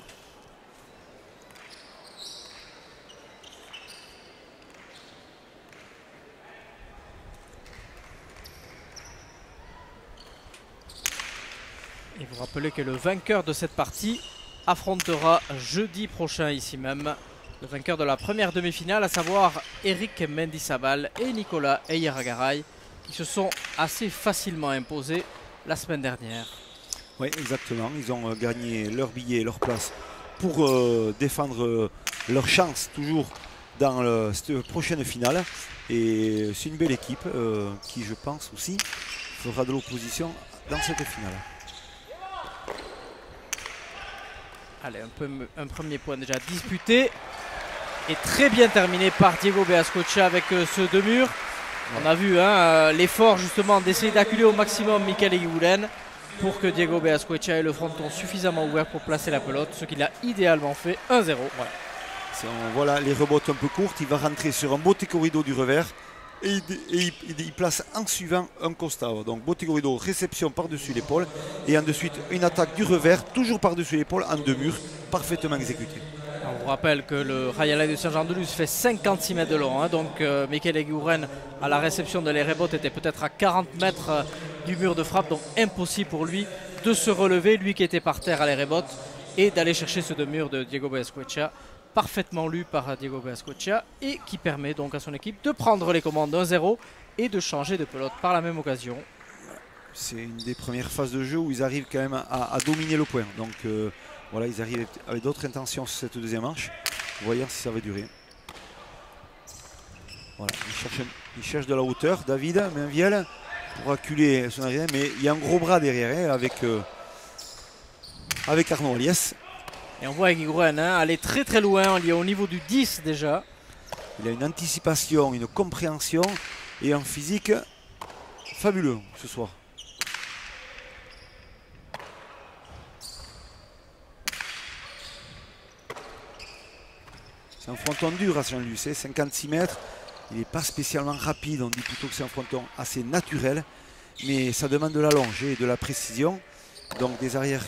Et vous rappelez que le vainqueur de cette partie affrontera jeudi prochain ici même le vainqueur de la première demi-finale, à savoir Eric Mendizabal et Nicolas Eyeragaray, qui se sont assez facilement imposés la semaine dernière. Oui, exactement. Ils ont gagné leur billet et leur place pour défendre leur chance toujours dans cette prochaine finale. Et c'est une belle équipe qui, je pense aussi, fera de l'opposition dans cette finale. Allez, un premier point déjà disputé et très bien terminé par Diego Beascocha avec ce deux murs. On a vu l'effort justement d'essayer d'acculer au maximum Mikkel Egiguren pour que Diego Beascocha ait le fronton suffisamment ouvert pour placer la pelote, ce qu'il a idéalement fait, 1-0. Voilà. Voilà les rebottes un peu courtes, il va rentrer sur un Bote Corrido du revers et il place en suivant un Costavo. Donc Bote Corrido, réception par-dessus l'épaule et ensuite une attaque du revers, toujours par-dessus l'épaule en deux murs, parfaitement exécutée. On vous rappelle que le Royal de Saint-Jean-de-Luz fait 56 mètres de long, donc Mikkel Egiguren à la réception de les rebottes était peut-être à 40 mètres du mur de frappe, donc impossible pour lui de se relever, lui qui était par terre à les rebottes, et d'aller chercher ce deux murs de Diego Beascocha, parfaitement lu par Diego Beascocha, et qui permet donc à son équipe de prendre les commandes 1-0 et de changer de pelote par la même occasion. C'est une des premières phases de jeu où ils arrivent quand même à dominer le point. Donc voilà, ils arrivent avec d'autres intentions sur cette deuxième manche. Voyons si ça va durer. Voilà, il cherche de la hauteur. David Mainviel pour acculer son arrière, mais il y a un gros bras derrière avec Arnaud Aliès. Et on voit Egiguren aller très très loin, il est au niveau du 10 déjà. Il a une anticipation, une compréhension et un physique fabuleux ce soir. C'est un fronton dur à Saint-Luc, 56 mètres. Il n'est pas spécialement rapide, on dit plutôt que c'est un fronton assez naturel. Mais ça demande de la longe et de la précision. Donc des arrières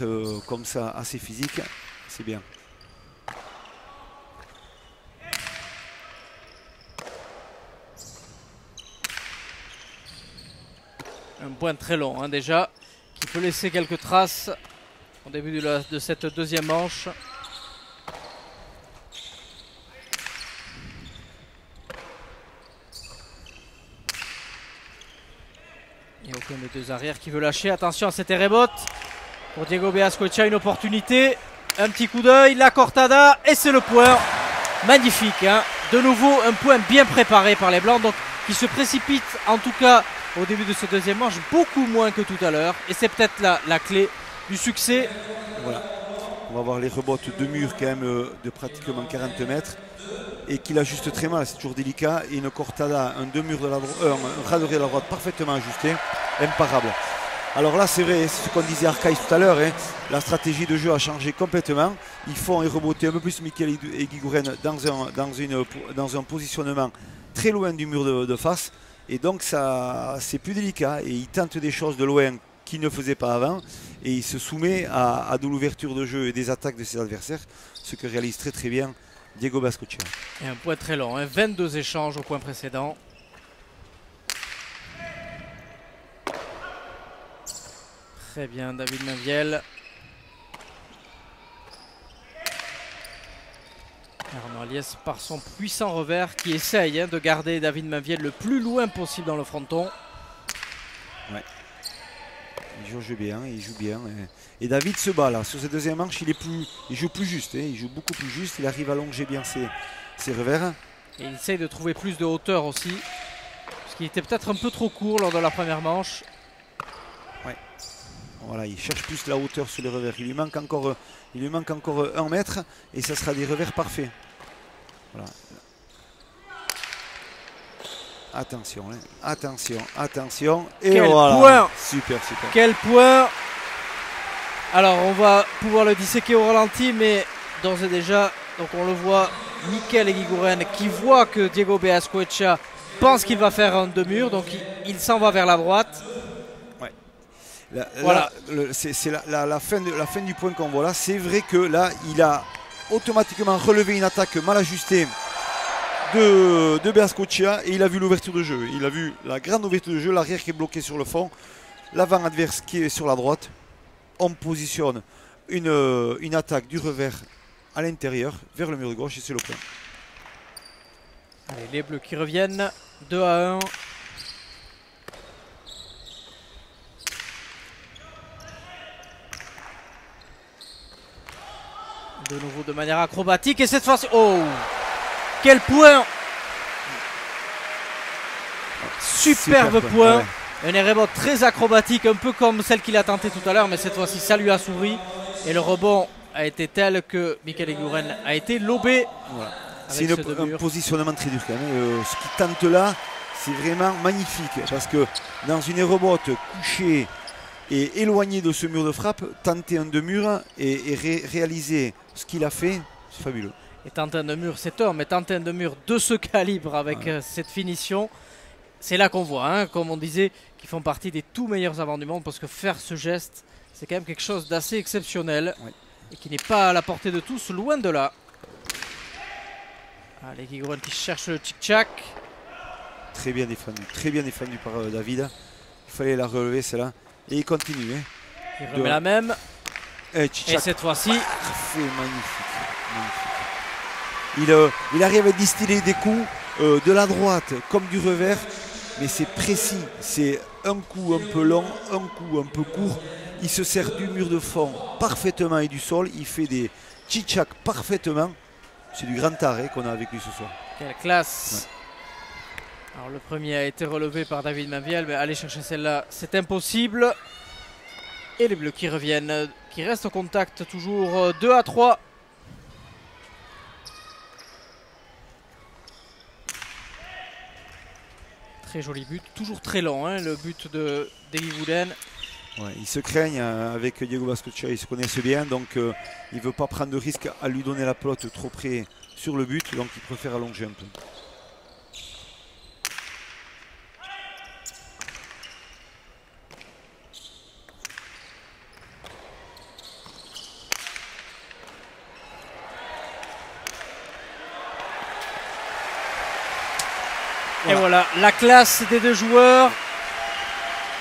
comme ça, assez physiques, c'est bien. Un point très long déjà, qui peut laisser quelques traces au début de cette deuxième manche. Il n'y a aucun des deux arrières qui veut lâcher. Attention à cette rebotte. Pour Diego Beascocha, une opportunité. Un petit coup d'œil, la cortada. Et c'est le point. Magnifique. De nouveau, un point bien préparé par les Blancs. Donc, qui se précipite, en tout cas, au début de ce deuxième manche, beaucoup moins que tout à l'heure. Et c'est peut-être la clé du succès. Voilà. On va voir les rebottes de mur quand même de pratiquement 40 mètres. Et qu'il ajuste très mal, c'est toujours délicat. Et une cortada, un deux-murs de la droite, un ras de la droite parfaitement ajusté, imparable. Alors là, c'est vrai, c'est ce qu'on disait Arcaïs tout à l'heure, la stratégie de jeu a changé complètement. Ils font rebotter un peu plus Mikkel Egiguren dans un positionnement très loin du mur de face. Et donc, c'est plus délicat. Et il tente des choses de loin qu'il ne faisait pas avant. Et il se soumet à de l'ouverture de jeu et des attaques de ses adversaires, ce que réalise très très bien Diego Beascocha. Et un point très long, 22 échanges au point précédent. Très bien, David Mainviel. Arnaud Aliès par son puissant revers qui essaye de garder David Mainviel le plus loin possible dans le fronton. Ouais. il jauge bien, il joue bien. Et David se bat là. Sur cette deuxième manche, il joue plus juste. Hein, il joue beaucoup plus juste. Il arrive à allonger bien ses revers. Et il essaye de trouver plus de hauteur aussi. Parce qu'il était peut-être un peu trop court lors de la première manche. Ouais. Voilà, il cherche plus la hauteur sur les revers. Il lui manque encore 1 mètre et ça sera des revers parfaits. Voilà. Attention, hein. Attention. Et quel voilà. Point. Super. Quel point. Alors on va pouvoir le disséquer au ralenti, mais d'ores et déjà, donc on le voit, Mikel Eguiguren qui voit que Diego Beaskoetxea pense qu'il va faire un deux-murs, donc il s'en va vers la droite. Ouais. Voilà. C'est la fin du point qu'on voit là. C'est vrai que là, il a automatiquement relevé une attaque mal ajustée de Beaskoetxea et il a vu l'ouverture de jeu. Il a vu la grande ouverture de jeu, l'arrière qui est bloqué sur le fond, l'avant adverse qui est sur la droite. On positionne une attaque du revers à l'intérieur vers le mur de gauche et c'est le point. Allez, les bleus qui reviennent, 2-1. De nouveau de manière acrobatique et cette fois-ci... Oh! Quel point! Superbe point. Ouais. Un rebond très acrobatique, un peu comme celle qu'il a tenté tout à l'heure, mais cette fois-ci ça lui a souri. Et le rebond a été tel que Mikel Eguiguren a été lobé. Voilà. C'est un positionnement très dur quand même. Ce qu'il tente là, c'est vraiment magnifique. Parce que dans une rebotte couchée et éloignée de ce mur de frappe, tenter un deux-murs et réaliser ce qu'il a fait, c'est fabuleux. Et tenter un deux-murs, c'est tort, mais tenter un deux-murs de ce calibre avec cette finition, c'est là qu'on voit, hein, comme on disait, qu'ils font partie des tout meilleurs avants du monde, parce que faire ce geste, c'est quand même quelque chose d'assez exceptionnel et qui n'est pas à la portée de tous, loin de là. Allez, Eguiguren qui cherche le tchic-tchac. Très bien défendu par David. Il fallait la relever celle-là. Et il continue. Hein. Il remet la même. Et cette fois-ci. Magnifique. Il arrive à distiller des coups de la droite comme du revers. Mais c'est précis. C'est un coup un peu long, un coup un peu court. Il se sert du mur de fond parfaitement et du sol. Il fait des tchic-tchac parfaitement. C'est du grand arrêt qu'on a avec lui ce soir. Quelle classe! Ouais. Alors le premier a été relevé par David Mainviel, mais aller chercher celle-là, c'est impossible. Et les bleus qui reviennent, qui restent au contact toujours 2-3. Très joli but, toujours très long, hein, le but d'Eguiguren. Ouais, ils se craignent avec Diego Beaskoetxea, ils se connaissent bien, donc il ne veut pas prendre de risque à lui donner la pelote trop près sur le but, donc il préfère allonger un peu. Et voilà, la classe des deux joueurs.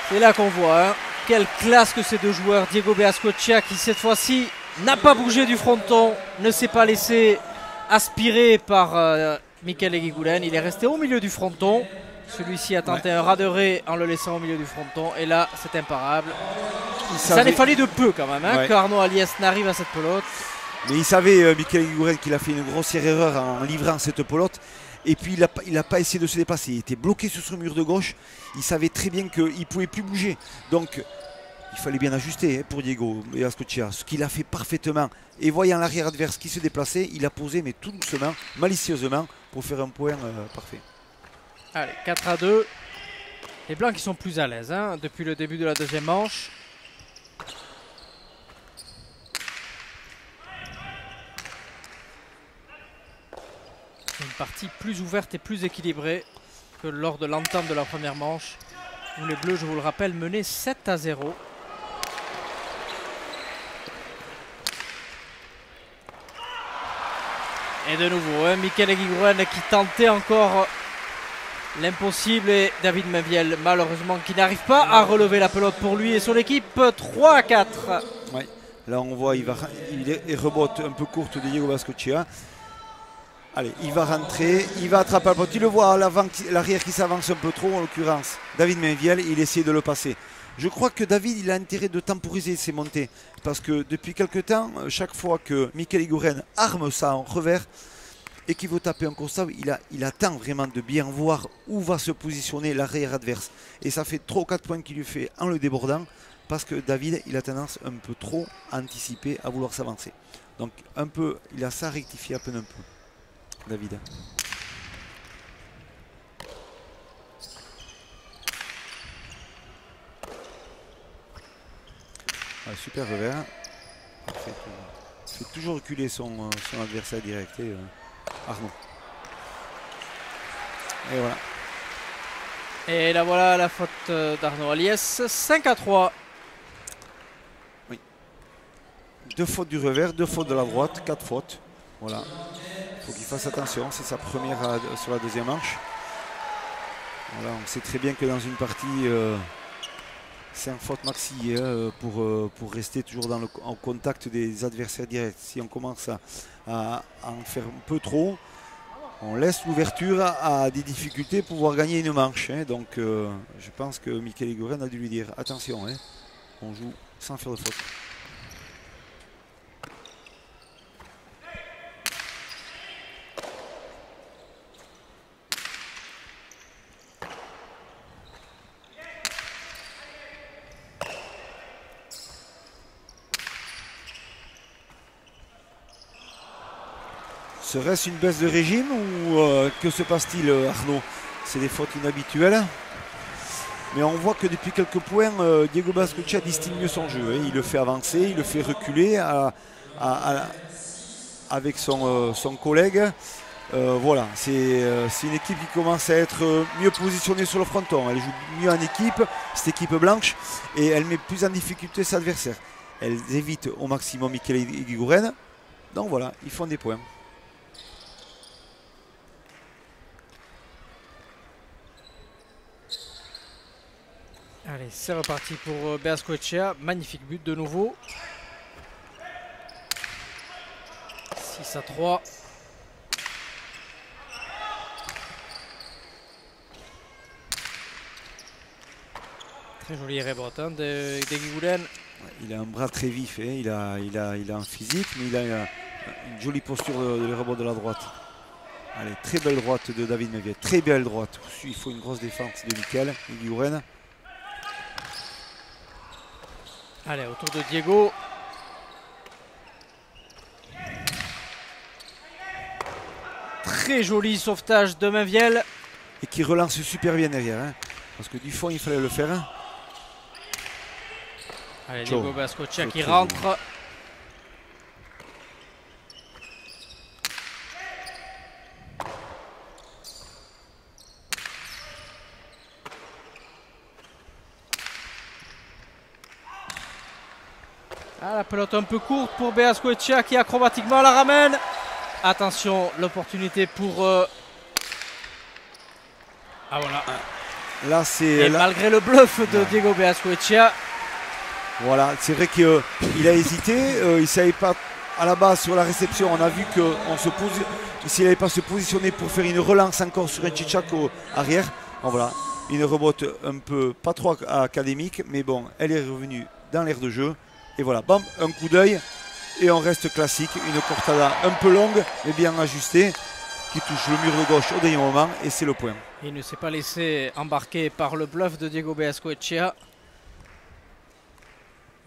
C'est là qu'on voit, hein. Quelle classe que ces deux joueurs. Diego Beaskoetxea qui cette fois-ci n'a pas bougé du fronton, ne s'est pas laissé aspirer par Mikel Eguiguren. Il est resté au milieu du fronton. Celui-ci a tenté un ras de raie en le laissant au milieu du fronton. Et là, c'est imparable. Ça n'est fallu de peu quand même, hein, qu'Arnaud Aliès n'arrive à cette pelote. Mais il savait, Mikel Eguiguren, qu'il a fait une grossière erreur en livrant cette pelote. Et puis il n'a pas essayé de se déplacer. Il était bloqué sur son mur de gauche. Il savait très bien qu'il ne pouvait plus bouger. Donc il fallait bien ajuster, hein, pour Diego Beaskoetxea. Ce qu'il a fait parfaitement. Et voyant l'arrière adverse qui se déplaçait, il a posé, mais tout doucement, malicieusement, pour faire un point parfait. Allez, 4-2. Les blancs qui sont plus à l'aise, hein, depuis le début de la deuxième manche. Une partie plus ouverte et plus équilibrée que lors de l'entame de la première manche, où les bleus, je vous le rappelle, menaient 7-0. Et de nouveau, hein, Mikel Eguiguren qui tentait encore l'impossible, et David Mainviel, malheureusement, qui n'arrive pas à relever la pelote pour lui et son équipe. 3-4. Ouais. Là on voit, il rebote un peu courte de Diego Beaskoetxea. Allez, il va rentrer, il va attraper la pelote. Il le voit à l'arrière qui s'avance un peu trop, en l'occurrence David Mainviel, il essaie de le passer. Je crois que David il a intérêt de temporiser ses montées. Parce que depuis quelques temps, chaque fois que Michael Iguren arme ça en revers et qu'il veut taper un constat, il attend vraiment de bien voir où va se positionner l'arrière adverse. Et ça fait 3 ou 4 points qu'il lui fait en le débordant. Parce que David, il a tendance un peu trop à anticiper, à vouloir s'avancer. Donc un peu, il a ça à rectifier à peine un peu, David. Ah, super revers. Parfait. Il fait toujours reculer son adversaire direct, Arnaud. Et voilà. Et là voilà la faute d'Arnaud Aliès, 5-3. 2 fautes du revers, 2 fautes de la droite, 4 fautes. Voilà. Il faut qu'il fasse attention, c'est sa première sur la deuxième manche. Voilà, on sait très bien que dans une partie, 5 fautes maxi pour rester toujours en contact des adversaires directs. Si on commence à en faire un peu trop, on laisse l'ouverture à des difficultés pour pouvoir gagner une manche. Donc je pense que Michael Iguren a dû lui dire attention, on joue sans faire de faute. Serait-ce une baisse de régime ou que se passe-t-il, Arnaud? C'est des fautes inhabituelles. Mais on voit que depuis quelques points, Diego Bascochea distille mieux son jeu. Il le fait avancer, il le fait reculer avec son collègue. Voilà, c'est une équipe qui commence à être mieux positionnée sur le fronton. Elle joue mieux en équipe, cette équipe blanche, et elle met plus en difficulté ses adversaires. Elle évite au maximum Michael Iguren. Donc voilà, ils font des points. Allez, c'est reparti pour Beascoechea. Magnifique but de nouveau. 6-3. Très joli rebot de Guigoulen. Il a un bras très vif, il a un physique, mais il a une jolie posture de rebot de la droite. Allez, très belle droite de David Meviet, très belle droite. Il faut une grosse défense de Michael Iguren. Allez, autour de Diego. Très joli sauvetage de Mainviel. Et qui relance super bien derrière. Parce que du fond, il fallait le faire. Allez, Diego Beascoechea qui rentre. Ah, la pelote un peu courte pour Beascoechea qui acrobatiquement la ramène. Attention, l'opportunité pour... Ah voilà. Là, c'est... Malgré le bluff de Diego Beascoechea. Voilà, c'est vrai qu'il a hésité. Il ne savait pas à la base sur la réception. On a vu s'il n'avait pas se positionner pour faire une relance encore sur un Chichako arrière. Bon, voilà, une rebote un peu pas trop académique. Mais bon, elle est revenue dans l'aire de jeu. Et voilà, bam, un coup d'œil et on reste classique. Une cortada un peu longue mais bien ajustée qui touche le mur de gauche au dernier moment et c'est le point. Il ne s'est pas laissé embarquer par le bluff de Diego Beascoechea.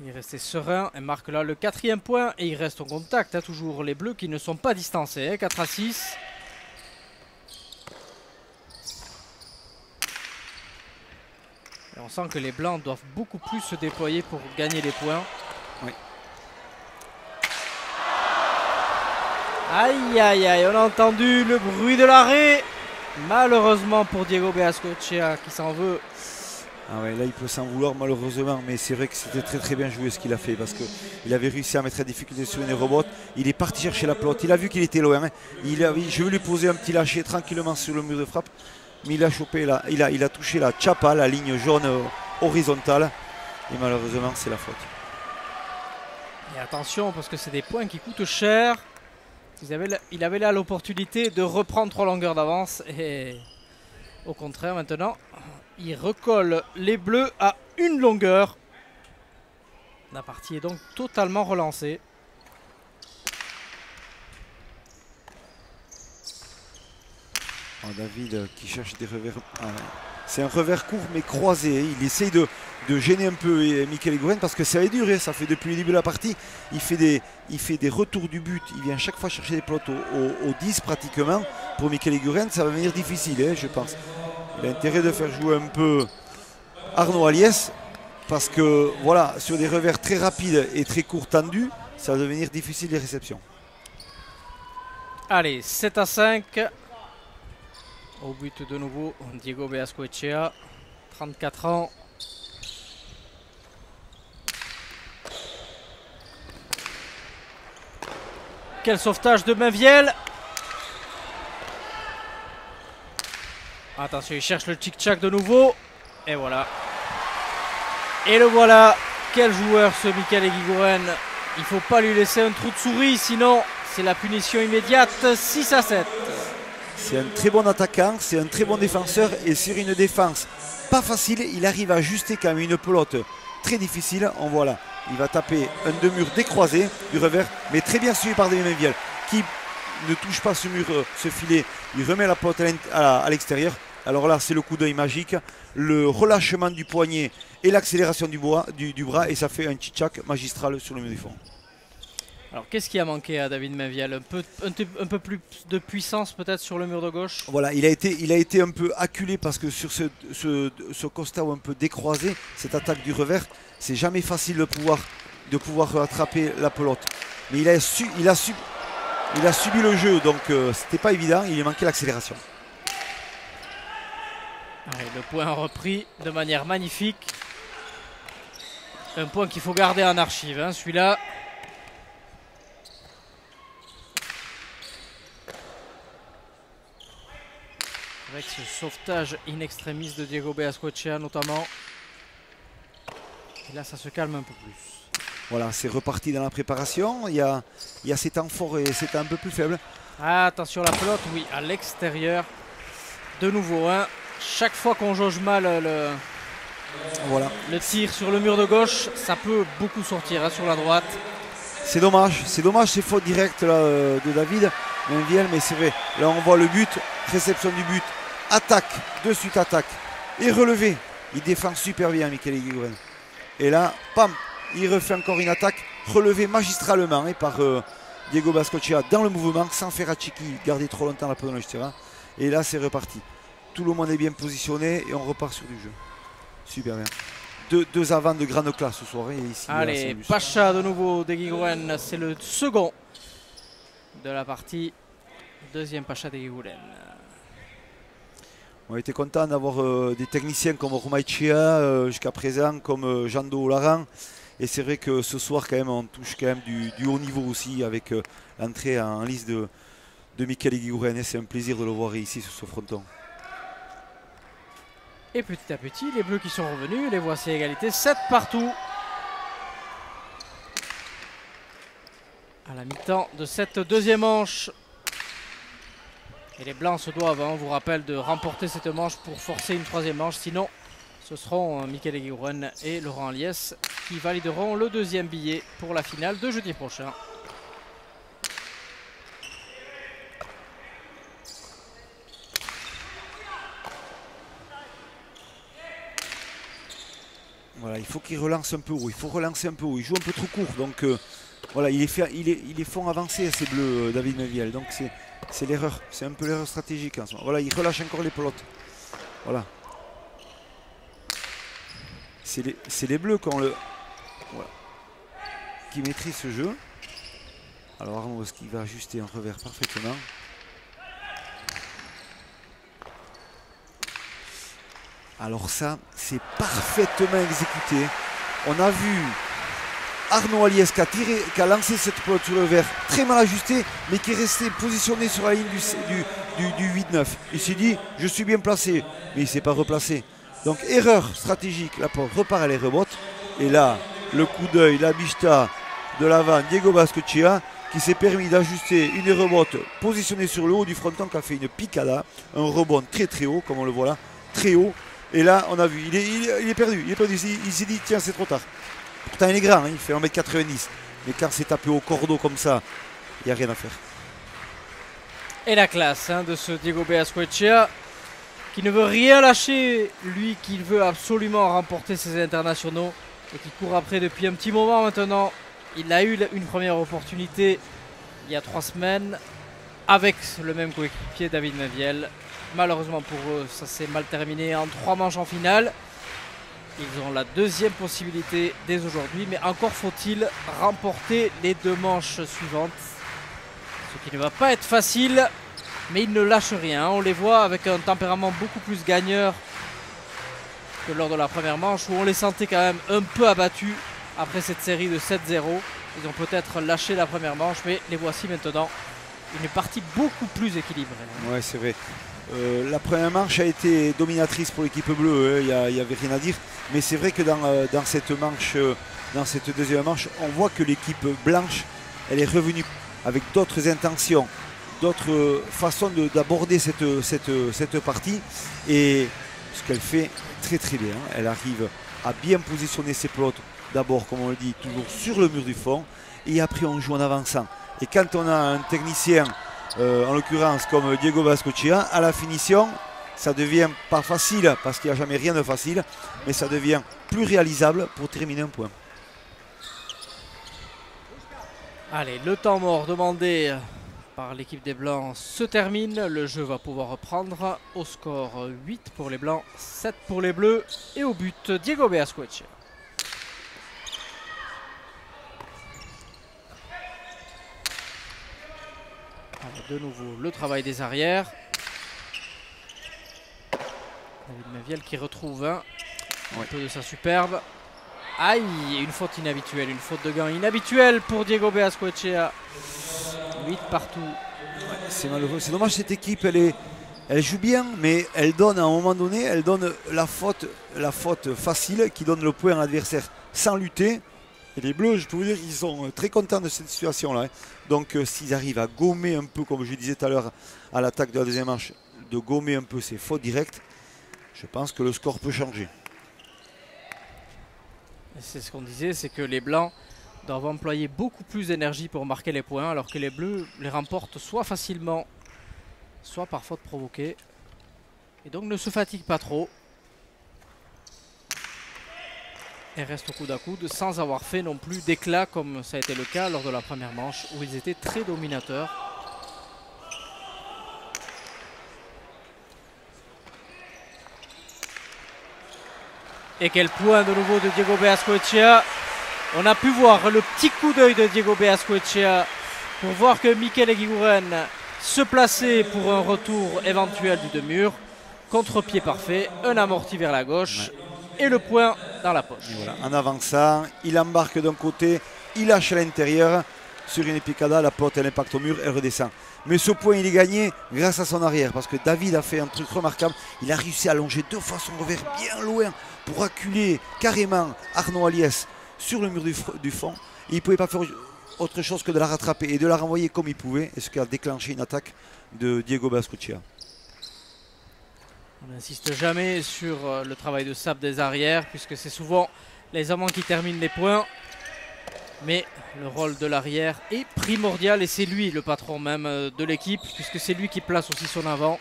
Il est resté serein et marque là le 4e point et il reste en contact. Toujours les bleus qui ne sont pas distancés. 4-6. Et on sent que les blancs doivent beaucoup plus se déployer pour gagner les points. Oui. Aïe aïe aïe, on a entendu le bruit de l'arrêt. Malheureusement pour Diego Beascoechea qui s'en veut. Ah ouais, là il peut s'en vouloir malheureusement, mais c'est vrai que c'était très bien joué ce qu'il a fait parce qu'il avait réussi à mettre la difficulté sur une rebote. Il est parti chercher la pelote, il a vu qu'il était loin. Je vais lui poser un petit lâcher tranquillement sur le mur de frappe, mais il a chopé là, il a touché la chapa, la ligne jaune horizontale, et malheureusement c'est la faute. Et attention parce que c'est des points qui coûtent cher. Il avait là l'opportunité de reprendre 3 longueurs d'avance et au contraire maintenant Il recolle les bleus à une longueur. La partie est donc totalement relancée. David qui cherche des revers. C'est un revers court mais croisé. Il essaye de gêner un peu Michael Eguiguren parce que ça va durer. Ça fait depuis le début de la partie. Il fait des retours du but. Il vient chaque fois chercher des pelotes au 10 pratiquement. Pour Michael Eguiguren, ça va venir difficile, je pense. Il a intérêt de faire jouer un peu Arnaud Aliès parce que voilà, sur des revers très rapides et très courts tendus, ça va devenir difficile les réceptions. Allez, 7-5. Au but de nouveau, Diego Beascoechea, 34 ans. Quel sauvetage de Mainviel. Attention, il cherche le tic-tac de nouveau. Et voilà. Et le voilà. Quel joueur ce Michael Eguiguren. Il ne faut pas lui laisser un trou de souris, sinon c'est la punition immédiate. 6-7. C'est un très bon attaquant, c'est un très bon défenseur et sur une défense pas facile, il arrive à ajuster quand même une pelote très difficile. On voit là, il va taper un demi-mur décroisé du revers, mais très bien suivi par David Mainviel qui ne touche pas ce mur, ce filet. Il remet la pelote à l'extérieur. Alors là, c'est le coup d'œil magique, le relâchement du poignet et l'accélération du bras et ça fait un tchitchak magistral sur le mur du fond. Alors qu'est-ce qui a manqué à David Mainviel? Un peu plus de puissance peut-être sur le mur de gauche? Voilà, il a été un peu acculé parce que sur ce constat un peu décroisé, cette attaque du revers, c'est jamais facile de pouvoir attraper la pelote. Mais il a subi le jeu, donc c'était pas évident, il lui manquait l'accélération. Le point repris de manière magnifique. Un point qu'il faut garder en archive, hein, celui-là. Avec ce sauvetage in extremis de Diego Beascoechea notamment. Et là ça se calme un peu plus. Voilà, c'est reparti dans la préparation. Il y a ces temps forts et ces temps un peu plus faibles. Attention la pelote, oui, à l'extérieur. De nouveau, hein. Chaque fois qu'on jauge mal le tir sur le mur de gauche, ça peut beaucoup sortir, hein, sur la droite. C'est dommage, c'est faute directe là, de David Mainviel, mais c'est vrai. Là on voit le but, réception du but, attaque, de suite attaque et relevé. Il défend super bien Michael Eguiguren. Et là, pam, il refait encore une attaque, relevé magistralement par Diego Beascoechea dans le mouvement, sans faire Achiki garder trop longtemps la pelote du terrain. Et là c'est reparti. Tout le monde est bien positionné et on repart sur du jeu. Super bien. Deux avants de grande classe ce soir. Ici, allez, Pacha de nouveau d'Eguiguren, c'est le second de la partie. Deuxième Pacha d'Eguiguren. On a été content d'avoir des techniciens comme Romaïchia jusqu'à présent, comme Jando Laran. Et c'est vrai que ce soir, quand même, on touche quand même du haut niveau aussi avec l'entrée en liste de Michael Eguiguren. Et c'est un plaisir de le voir ici sur ce fronton. Et petit à petit, les bleus qui sont revenus, les voici à égalité, 7 partout. À la mi-temps de cette deuxième manche. Et les blancs se doivent, on vous rappelle, de remporter cette manche pour forcer une troisième manche. Sinon, ce seront Michael Eguiguren et Laurent Aliès qui valideront le deuxième billet pour la finale de jeudi prochain. Voilà, il faut qu'il relance un peu haut, il faut relancer un peu haut. Il joue un peu trop court, donc voilà, il est font avancer ces bleus, David Mainviel. Donc c'est l'erreur, c'est un peu l'erreur stratégique en ce moment. Voilà, il relâche encore les pelotes. Voilà. C'est les bleus qui maîtrisent ce jeu. Alors Arnaud, est-ce qu'il va ajuster un revers parfaitement? Alors ça, c'est parfaitement exécuté. On a vu Arnaud Aliès qui a lancé cette pelote sur le vert, très mal ajusté, mais qui est resté positionné sur la ligne du 8-9. Il s'est dit, je suis bien placé, mais il ne s'est pas replacé. Donc erreur stratégique, la pelote repart, elle rebote. Et là, le coup d'œil, la bicheta de l'avant, Diego Beascoechea, qui s'est permis d'ajuster une rebote positionnée sur le haut du fronton, qui a fait une picada, un rebond très très haut, comme on le voit là, très haut. Et là, on a vu, il est perdu. Il s'est dit, tiens, c'est trop tard. Pourtant, il est grand, hein, il fait 1m90. Mais quand c'est tapé au cordeau comme ça, il n'y a rien à faire. Et la classe de ce Diego Beaskoetxea, qui ne veut rien lâcher, lui qui veut absolument remporter ses internationaux et qui court après depuis un petit moment maintenant. Il a eu une première opportunité il y a 3 semaines avec le même coéquipier David Meviel. Malheureusement pour eux, ça s'est mal terminé en 3 manches en finale. Ils ont la deuxième possibilité dès aujourd'hui, mais encore faut-il remporter les 2 manches suivantes. Ce qui ne va pas être facile, mais ils ne lâchent rien. On les voit avec un tempérament beaucoup plus gagneur que lors de la première manche, où on les sentait quand même un peu abattus après cette série de 7-0. Ils ont peut-être lâché la première manche, mais les voici maintenant. Une partie beaucoup plus équilibrée. Ouais, c'est vrai. La première manche a été dominatrice pour l'équipe bleue, il n'y avait rien à dire. Mais c'est vrai que dans cette manche, dans cette deuxième manche, on voit que l'équipe blanche, elle est revenue avec d'autres intentions, d'autres façons d'aborder cette partie. Et ce qu'elle fait très très bien, elle arrive à bien positionner ses pelotes. D'abord, comme on le dit, toujours sur le mur du fond. Et après, on joue en avançant. Et quand on a un technicien, en l'occurrence comme Diego Beaskoetxea, à la finition, ça devient pas facile, parce qu'il n'y a jamais rien de facile, mais ça devient plus réalisable pour terminer un point. Allez, le temps mort demandé par l'équipe des Blancs se termine. Le jeu va pouvoir reprendre au score 8 pour les Blancs, 7 pour les Bleus. Et au but, Diego Beaskoetxea. De nouveau, le travail des arrières. David Meviel qui retrouve un peu de sa superbe. Aïe, une faute inhabituelle, une faute de gain inhabituelle pour Diego Beaskoetxea. 8 partout. Ouais, c'est malheureux, c'est dommage, cette équipe, elle joue bien, mais elle donne à un moment donné, elle donne la faute facile qui donne le point à l'adversaire sans lutter. Et les Bleus, je peux vous dire qu'ils sont très contents de cette situation-là. Hein. Donc s'ils arrivent à gommer un peu, comme je disais tout à l'heure à l'attaque de la deuxième manche, de gommer un peu ces fautes directes, je pense que le score peut changer. C'est ce qu'on disait, c'est que les Blancs doivent employer beaucoup plus d'énergie pour marquer les points, alors que les Bleus les remportent soit facilement, soit par faute provoquée. Et donc ne se fatiguent pas trop. Et restent au coude à coude sans avoir fait non plus d'éclat comme ça a été le cas lors de la première manche où ils étaient très dominateurs. Et quel point de nouveau de Diego Beaskoetxea. On a pu voir le petit coup d'œil de Diego Beaskoetxea pour voir que Mikel Eguiguren se plaçait pour un retour éventuel du deux-murs. Contre-pied parfait, un amorti vers la gauche et le point dans la poche. Voilà, en avançant, il embarque d'un côté, il lâche à l'intérieur. Sur une picada, la pelote elle impacte au mur, elle redescend. Mais ce point il est gagné grâce à son arrière, parce que David a fait un truc remarquable. Il a réussi à allonger 2 fois son revers bien loin pour acculer carrément Arnaud Aliès sur le mur du fond. Et il ne pouvait pas faire autre chose que de la rattraper et de la renvoyer comme il pouvait, et ce qui a déclenché une attaque de Diego Beaskoetxea. On n'insiste jamais sur le travail de sape des arrières, puisque c'est souvent les amants qui terminent les points. Mais le rôle de l'arrière est primordial et c'est lui le patron même de l'équipe, puisque c'est lui qui place aussi son avant.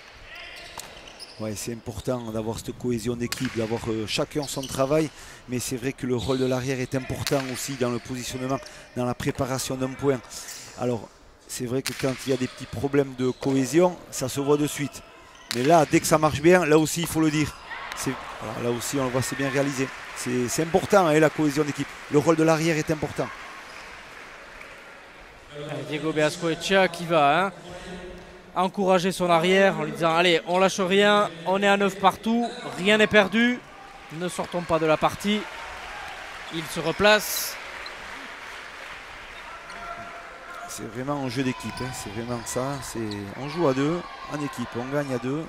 Ouais, c'est important d'avoir cette cohésion d'équipe, d'avoir chacun son travail, mais c'est vrai que le rôle de l'arrière est important aussi dans le positionnement, dans la préparation d'un point. Alors, c'est vrai que quand il y a des petits problèmes de cohésion, ça se voit de suite. Mais là, dès que ça marche bien, là aussi, il faut le dire. Voilà, là aussi, on le voit, c'est bien réalisé. C'est important, hein, la cohésion d'équipe. Le rôle de l'arrière est important. Diego Beaskoetxea qui va encourager son arrière en lui disant allez, on lâche rien, on est à 9 partout, rien n'est perdu, ne sortons pas de la partie. Il se replace. C'est vraiment un jeu d'équipe, hein. C'est vraiment ça. On joue à 2 en équipe, on gagne à 2.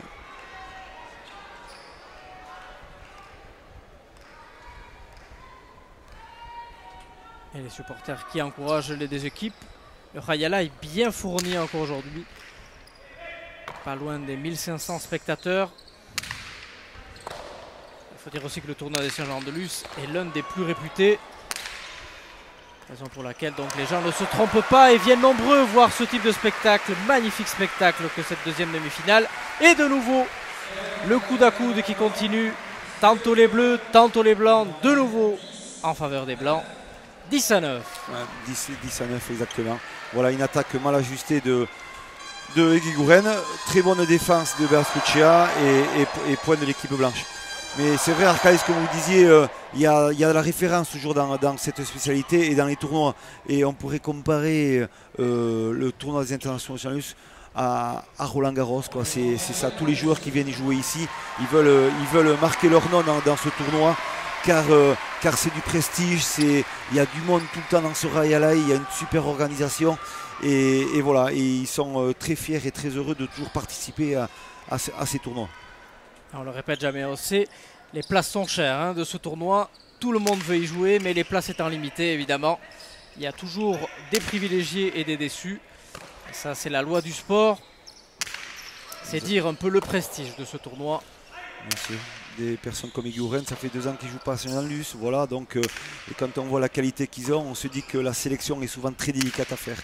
Et les supporters qui encouragent les deux équipes. Le Rayala est bien fourni encore aujourd'hui. Pas loin des 1500 spectateurs. faut dire aussi que le tournoi des Saint-Jean-de-Luz est l'un des plus réputés. Raison pour laquelle donc les gens ne se trompent pas et viennent nombreux voir ce type de spectacle, magnifique spectacle que cette deuxième demi-finale. Et de nouveau, le coude à coude qui continue, tantôt les bleus, tantôt les blancs, de nouveau en faveur des blancs. 10-9. Ouais, 10-9 exactement. Voilà une attaque mal ajustée de Eguiguren. Très bonne défense de Beaskoetxea et point de l'équipe blanche. Mais c'est vrai, Arcaïs, comme vous disiez, il y a de la référence toujours dans cette spécialité et dans les tournois. Et on pourrait comparer le tournoi des internationaux à Roland Garros. C'est ça, tous les joueurs qui viennent jouer ici, ils veulent marquer leur nom dans ce tournoi. Car c'est du prestige, il y a du monde tout le temps dans ce Rayala, il y a une super organisation. Et voilà, et ils sont très fiers et très heureux de toujours participer à ces tournois. On le répète jamais assez, les places sont chères hein, de ce tournoi. Tout le monde veut y jouer, mais les places étant limitées, évidemment, il y a toujours des privilégiés et des déçus. Et ça, c'est la loi du sport. C'est dire un peu le prestige de ce tournoi. Bien sûr. Des personnes comme Eguiguren, ça fait 2 ans qu'ils ne jouent pas à Saint-Jean-de-Luz. Voilà, donc, et quand on voit la qualité qu'ils ont, on se dit que la sélection est souvent très délicate à faire.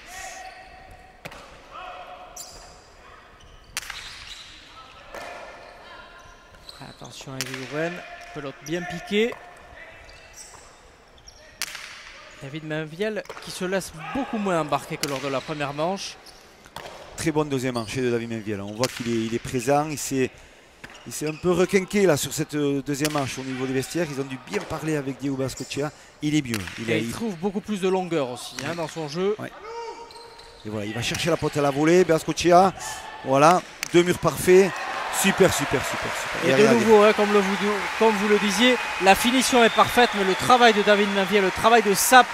Attention à Eguiguren, pelote bien piquée. David Mainviel qui se laisse beaucoup moins embarquer que lors de la première manche. Très bonne deuxième manche de David Mainviel. On voit qu'il est présent, il s'est un peu requinqué là, sur cette deuxième manche au niveau des vestiaires. Ils ont dû bien parler avec Diego Beaskoetxea. Il est mieux. Il trouve beaucoup plus de longueur aussi hein, dans son jeu. Ouais. Et voilà, il va chercher la pote à la volée. Beaskoetxea, voilà, 2 murs parfaits. Super. Et de nouveau, hein, comme vous le disiez, la finition est parfaite, mais le travail de David Mainviel, le travail de Sapp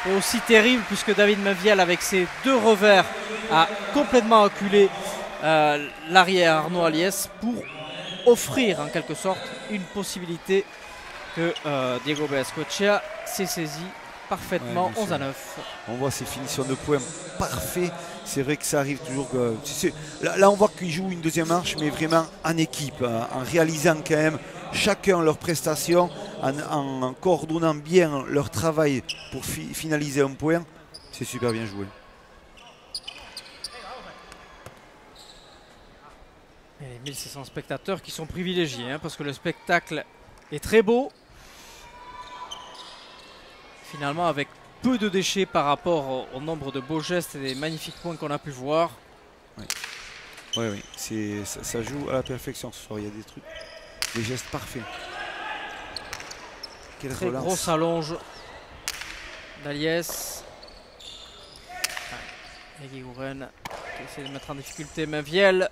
est aussi terrible, puisque David Mainviel, avec ses 2 revers, a complètement acculé l'arrière Arnaud Aliès pour offrir en quelque sorte une possibilité que Diego Beaskoetxea s'est saisi parfaitement. 11-9. On voit ces finitions de points parfaits. C'est vrai que ça arrive toujours. Là, on voit qu'ils jouent une deuxième manche, mais vraiment en équipe, en réalisant quand même chacun leurs prestations, en coordonnant bien leur travail pour finaliser un point. C'est super bien joué. Et les 1600 spectateurs qui sont privilégiés hein, parce que le spectacle est très beau. Finalement, avec peu de déchets par rapport au nombre de beaux gestes et des magnifiques points qu'on a pu voir. Oui. Ça joue à la perfection ce soir. Il y a des trucs, des gestes parfaits. Quelle très relance. Grosse allonge d'Aliès. Eguiguren qui essaie de mettre en difficulté Mainviel.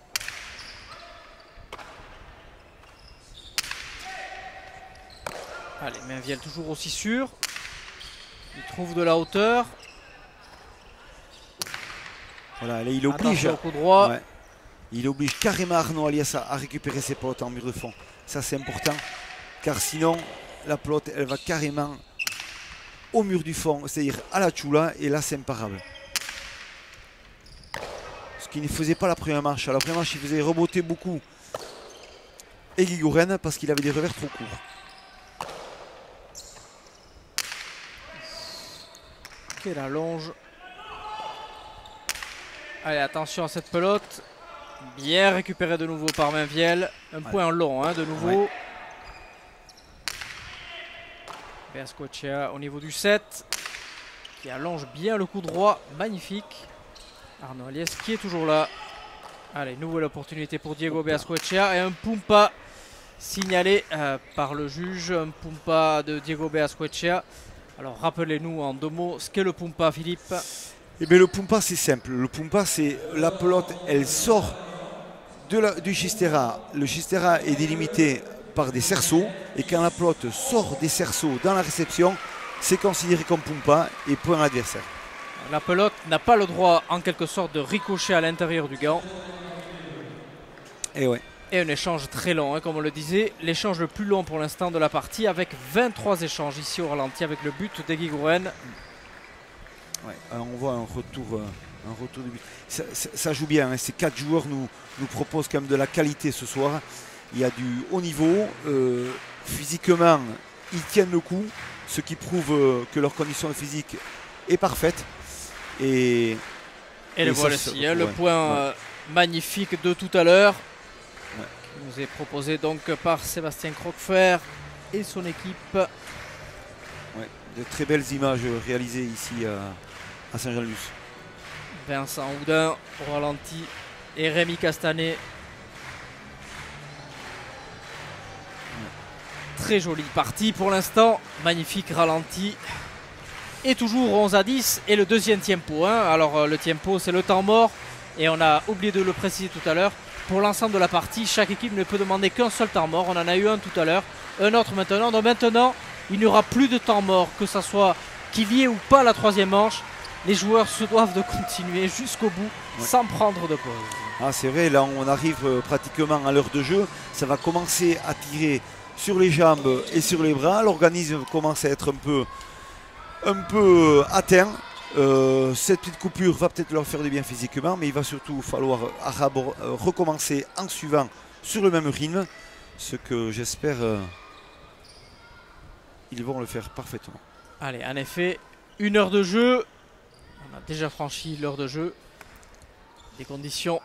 Allez, Mainviel toujours aussi sûr. Il trouve de la hauteur. Voilà, là, il oblige. Au coup droit. Ouais. Il oblige carrément Arnaud Aliès à récupérer ses pelotes en mur de fond. Ça, c'est important. Car sinon, la pelote, elle va carrément au mur du fond, c'est-à-dire à la Chula. Et là, c'est imparable. Ce qu'il ne faisait pas la première manche. À la première manche, il faisait reboter beaucoup Eguiguren parce qu'il avait des revers trop courts. Quelle allonge. Allez, attention à cette pelote. Bien récupéré de nouveau par Mainviel. Un point long hein, de nouveau. Ouais. Beaskoetxea au niveau du 7. Qui allonge bien le coup droit. Magnifique. Arnaud Aliès qui est toujours là. Allez, nouvelle opportunité pour Diego Beaskoetxea. Et un pumpa signalé par le juge. Un pumpa de Diego Beaskoetxea. Alors rappelez-nous en 2 mots ce qu'est le pumpa, Philippe. Eh bien, le pumpa, c'est simple. Le pumpa, c'est la pelote, elle sort du schistera. Le schistera est délimité par des cerceaux. Et quand la pelote sort des cerceaux dans la réception, c'est considéré comme pumpa et point à l'adversaire. La pelote n'a pas le droit, en quelque sorte, de ricocher à l'intérieur du gant. Et ouais. Et un échange très long, hein, comme on le disait. L'échange le plus long pour l'instant de la partie, avec 23 échanges ici au ralenti, avec le but d'Eguiguren. Ouais, on voit un retour de but. Ça joue bien, hein. Ces 4 joueurs nous proposent quand même de la qualité ce soir. Il y a du haut niveau. physiquement, ils tiennent le coup, ce qui prouve que leur condition physique est parfaite. Et le ça, voici, le point magnifique de tout à l'heure, qui nous est proposé donc par Sébastien Croquefer et son équipe. De très belles images réalisées ici à Saint-Jean-de-Luz. Vincent Houdin au ralenti et Rémi Castanet. Très jolie partie pour l'instant, magnifique ralenti. Et toujours 11-10 et le deuxième tempo. Alors le tempo c'est le temps mort et on a oublié de le préciser tout à l'heure. Pour l'ensemble de la partie, chaque équipe ne peut demander qu'un seul temps mort. On en a eu un tout à l'heure, un autre maintenant. Donc maintenant, il n'y aura plus de temps mort, que ce soit qu'il y ait ou pas la troisième manche. Les joueurs se doivent de continuer jusqu'au bout sans prendre de pause. Ah, c'est vrai, là on arrive pratiquement à l'heure de jeu. Ça va commencer à tirer sur les jambes et sur les bras. L'organisme commence à être un peu atteint. Cette petite coupure va peut-être leur faire du bien physiquement, mais il va surtout falloir recommencer en suivant sur le même rythme, ce que j'espère ils vont le faire parfaitement. Allez, en effet, 1 heure de jeu, on a déjà franchi l'heure de jeu, des conditions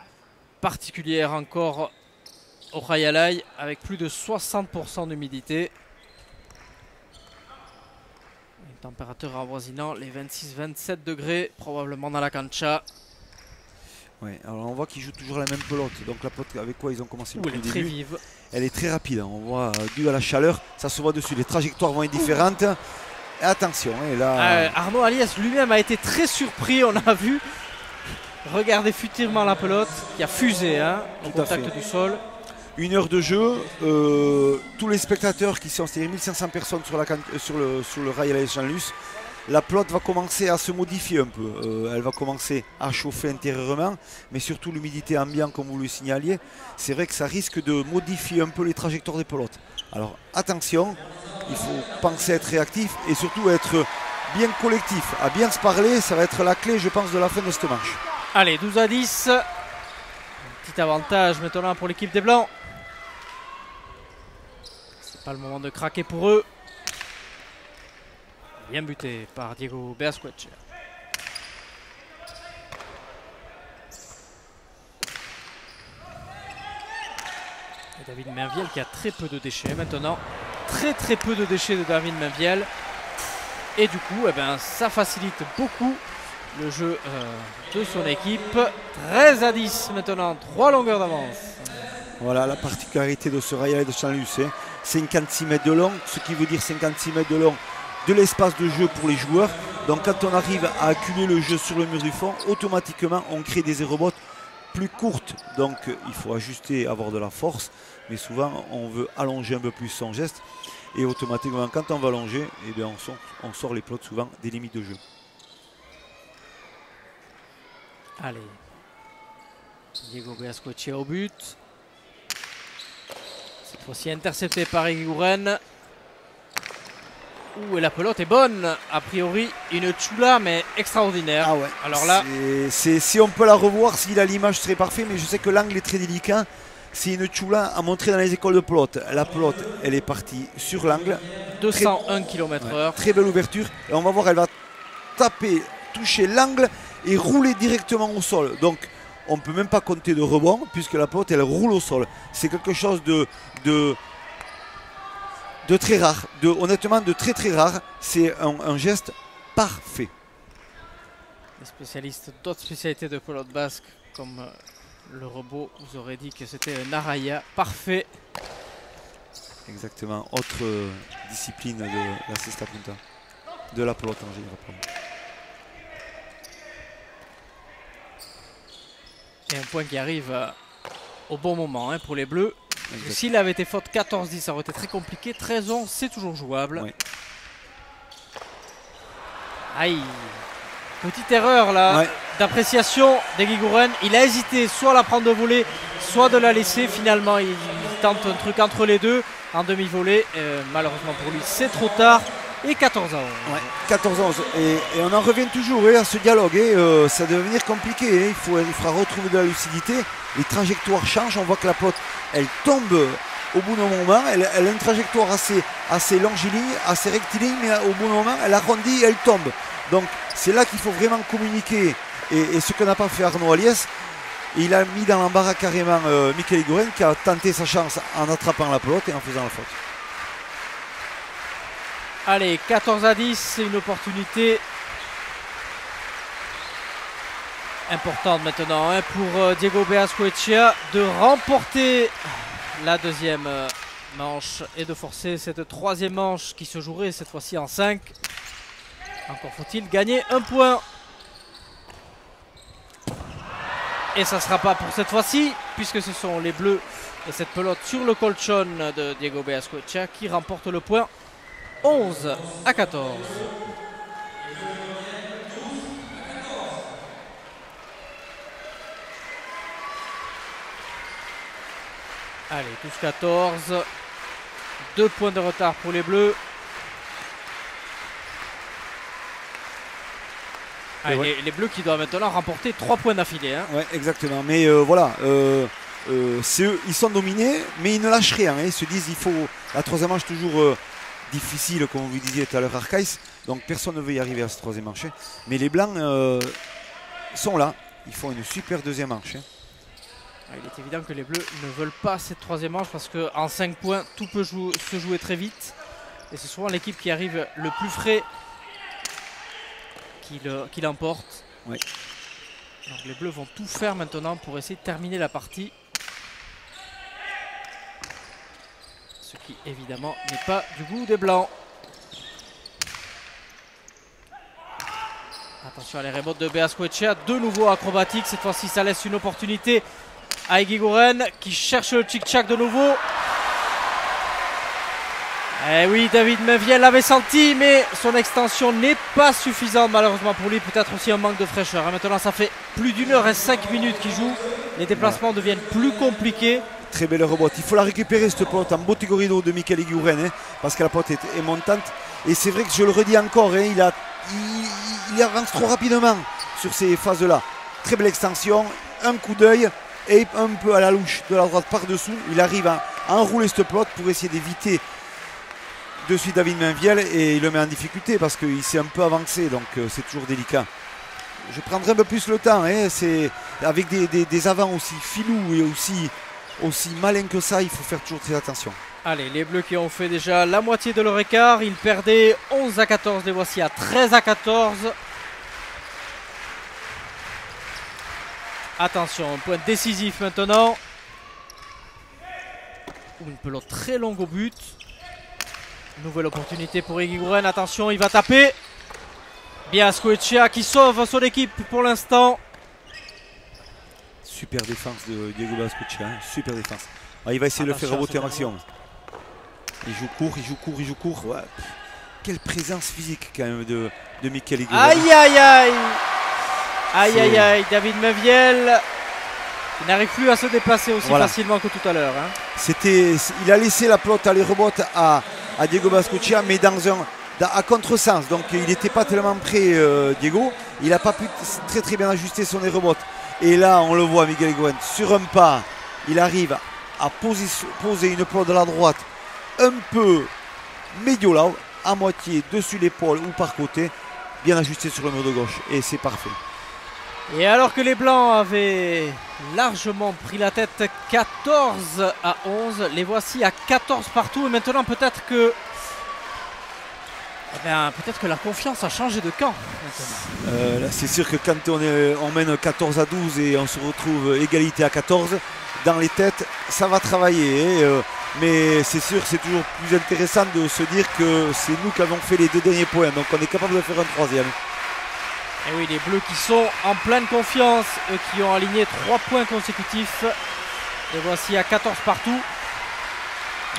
particulières encore au Rayalay avec plus de 60% d'humidité. Une température avoisinant les 26-27 degrés, probablement dans la cancha. Ouais, alors on voit qu'ils jouent toujours la même pelote. Donc la pelote avec quoi ils ont commencé Elle est très vive. Elle est très rapide. On voit, dû à la chaleur, ça se voit dessus. Les trajectoires vont être différentes. Et attention, et là... Arnaud Aliès lui-même a été très surpris, on a vu. Regardez furtivement la pelote qui a fusé au contact du sol. 1 heure de jeu, tous les spectateurs qui sont, c'est-à-dire 1500 personnes sur le Rayalay Saint-Luz, la pelote va commencer à se modifier un peu. Elle va commencer à chauffer intérieurement, mais surtout l'humidité ambiante, comme vous le signaliez, c'est vrai que ça risque de modifier un peu les trajectoires des pelotes. Alors attention, il faut penser à être réactif et surtout être bien collectif, à bien se parler. Ça va être la clé, je pense, de la fin de cette manche. Allez, 12-10. Un petit avantage maintenant pour l'équipe des Blancs. C'est pas le moment de craquer pour eux. Bien buté par Diego Beasquetchea. Et David Mainviel qui a très peu de déchets maintenant. Très peu de déchets de David Mainviel. Et du coup, ça facilite beaucoup le jeu de son équipe. 13-10 maintenant, 3 longueurs d'avance. Voilà la particularité de ce Rayalay de Saint-Luz. 56 mètres de long, ce qui veut dire 56 mètres de long de l'espace de jeu pour les joueurs. Donc quand on arrive à acculer le jeu sur le mur du fond, automatiquement on crée des aérobots plus courtes. Donc il faut ajuster, avoir de la force, mais souvent on veut allonger un peu plus son geste. Et automatiquement quand on va allonger, on sort les pelotes souvent des limites de jeu. Allez, Diego Beasquetchea au but. Cette fois-ci intercepté par Eguiguren. Et la pelote est bonne, a priori une chula mais extraordinaire. Ah ouais. Alors là, si on peut la revoir, si l'image serait parfaite, mais je sais que l'angle est très délicat. C'est une chula à montrer dans les écoles de pelote. La pelote, elle est partie sur l'angle. 201 km/h. Très belle ouverture. Et on va voir, elle va taper, toucher l'angle et rouler directement au sol. Donc on ne peut même pas compter de rebond puisque la pelote, elle roule au sol. C'est quelque chose de très rare, honnêtement de très rare. C'est un geste parfait. Les spécialistes d'autres spécialités de pelote basque comme le robot vous auraient dit que c'était un araya parfait. Exactement, autre discipline de la cesta punta, de la pelote en général. Et un point qui arrive au bon moment pour les Bleus. S'il avait été faute 14-10, ça aurait été très compliqué. 13-11, c'est toujours jouable. Oui. Aïe. Petite erreur là d'appréciation d'Eguiguren. Il a hésité soit à la prendre de volée, soit de la laisser. Finalement, il tente un truc entre les deux en demi-volée. Malheureusement pour lui, c'est trop tard. Et 14-11. 14-11. Et on en revient toujours à ce dialogue. Ça va devenir compliqué. Il faudra retrouver de la lucidité. Les trajectoires changent. On voit que la pelote, elle tombe au bout d'un moment, elle a une trajectoire assez longiligne, assez rectiligne, mais au bout d'un moment, elle arrondit et elle tombe. Donc c'est là qu'il faut vraiment communiquer. Et ce que n'a pas fait Arnaud Aliès, il a mis dans l'embarras carrément Michael Higuren qui a tenté sa chance en attrapant la pelote et en faisant la faute. Allez, 14-10, c'est une opportunité importante maintenant hein, pour Diego Beazcoechea de remporter la deuxième manche et de forcer cette troisième manche qui se jouerait cette fois-ci en 5. Encore faut-il gagner un point. Et ça ne sera pas pour cette fois-ci, puisque ce sont les Bleus et cette pelote sur le colchon de Diego Beazcoechea qui remporte le point 11-14. Allez, tous 14. 2 points de retard pour les Bleus. Allez, ouais. les Bleus qui doivent maintenant remporter 3 points d'affilée. Hein. Ouais, exactement. Mais voilà, eux, ils sont dominés, mais ils ne lâchent rien. Hein. Ils se disent, il faut. La troisième manche toujours difficile, comme vous disiez tout à l'heure, Arcaïs. Donc personne ne veut y arriver à cette troisième manche. Hein. Mais les Blancs sont là. Ils font une super deuxième manche. Hein. Il est évident que les Bleus ne veulent pas cette troisième manche parce qu'en 5 points, tout peut se jouer très vite. Et c'est souvent l'équipe qui arrive le plus frais qui l'emporte. Ouais. Donc les Bleus vont tout faire maintenant pour essayer de terminer la partie. Ce qui évidemment n'est pas du goût des Blancs. Attention à les remotes de Beazcoechea, de nouveau acrobatique. Cette fois-ci, ça laisse une opportunité à Higuren qui cherche le tchic-tchac de nouveau. Eh oui, David Mainviel l'avait senti, mais son extension n'est pas suffisante malheureusement pour lui. Peut-être aussi un manque de fraîcheur. Maintenant, ça fait plus d'1 heure et 5 minutes qu'il joue. Les déplacements deviennent plus compliqués. Très belle rebote. Il faut la récupérer cette pelote en beau Tigorido de Michael Higuren, hein, parce que la pelote est montante. Et c'est vrai que je le redis encore, hein, il avance trop rapidement sur ces phases-là. Très belle extension, un coup d'œil et un peu à la louche de la droite par-dessous. Il arrive à enrouler cette pelote pour essayer d'éviter de suite David Mainviel et il le met en difficulté parce qu'il s'est un peu avancé, donc c'est toujours délicat. Je prendrai un peu plus le temps, hein, c'est avec des avants aussi filous et aussi malins que ça, il faut faire toujours très attention. Allez, les Bleus qui ont fait déjà la moitié de leur écart, ils perdaient 11-14, les voici à 13-14. Attention, un point décisif maintenant. Une pelote très longue au but. Nouvelle opportunité pour Higuren, attention, il va taper. Beazcoechea qui sauve son équipe pour l'instant. Super défense de Diego Beazcoechea, hein, super défense. Ah, il va essayer de le faire reboter un maximum. Il joue court. Ouais. Quelle présence physique quand même de Michael Higuren. Aïe aïe aïe. Aïe aïe aïe, David Mainviel. Il n'arrive plus à se déplacer aussi facilement que tout à l'heure. Hein. Il a laissé la pelote aller rebote à Diego Beazcoechea, mais à contresens. Donc il n'était pas tellement prêt, Diego. Il n'a pas pu très bien ajuster son rebote. Et là, on le voit, Michael Higuren, sur un pas, il arrive à poser une pelote de la droite un peu médio là, à moitié dessus l'épaule ou par côté, bien ajusté sur le mur de gauche. Et c'est parfait. Et alors que les Blancs avaient largement pris la tête 14-11, les voici à 14 partout. Et maintenant peut-être que la confiance a changé de camp. C'est sûr que quand on mène 14-12 et on se retrouve égalité à 14, dans les têtes, ça va travailler. Mais c'est sûr, c'est toujours plus intéressant de se dire que c'est nous qui avons fait les 2 derniers points. Donc on est capable de faire un troisième. Et oui, les Bleus qui sont en pleine confiance, eux qui ont aligné 3 points consécutifs. Les voici à 14 partout.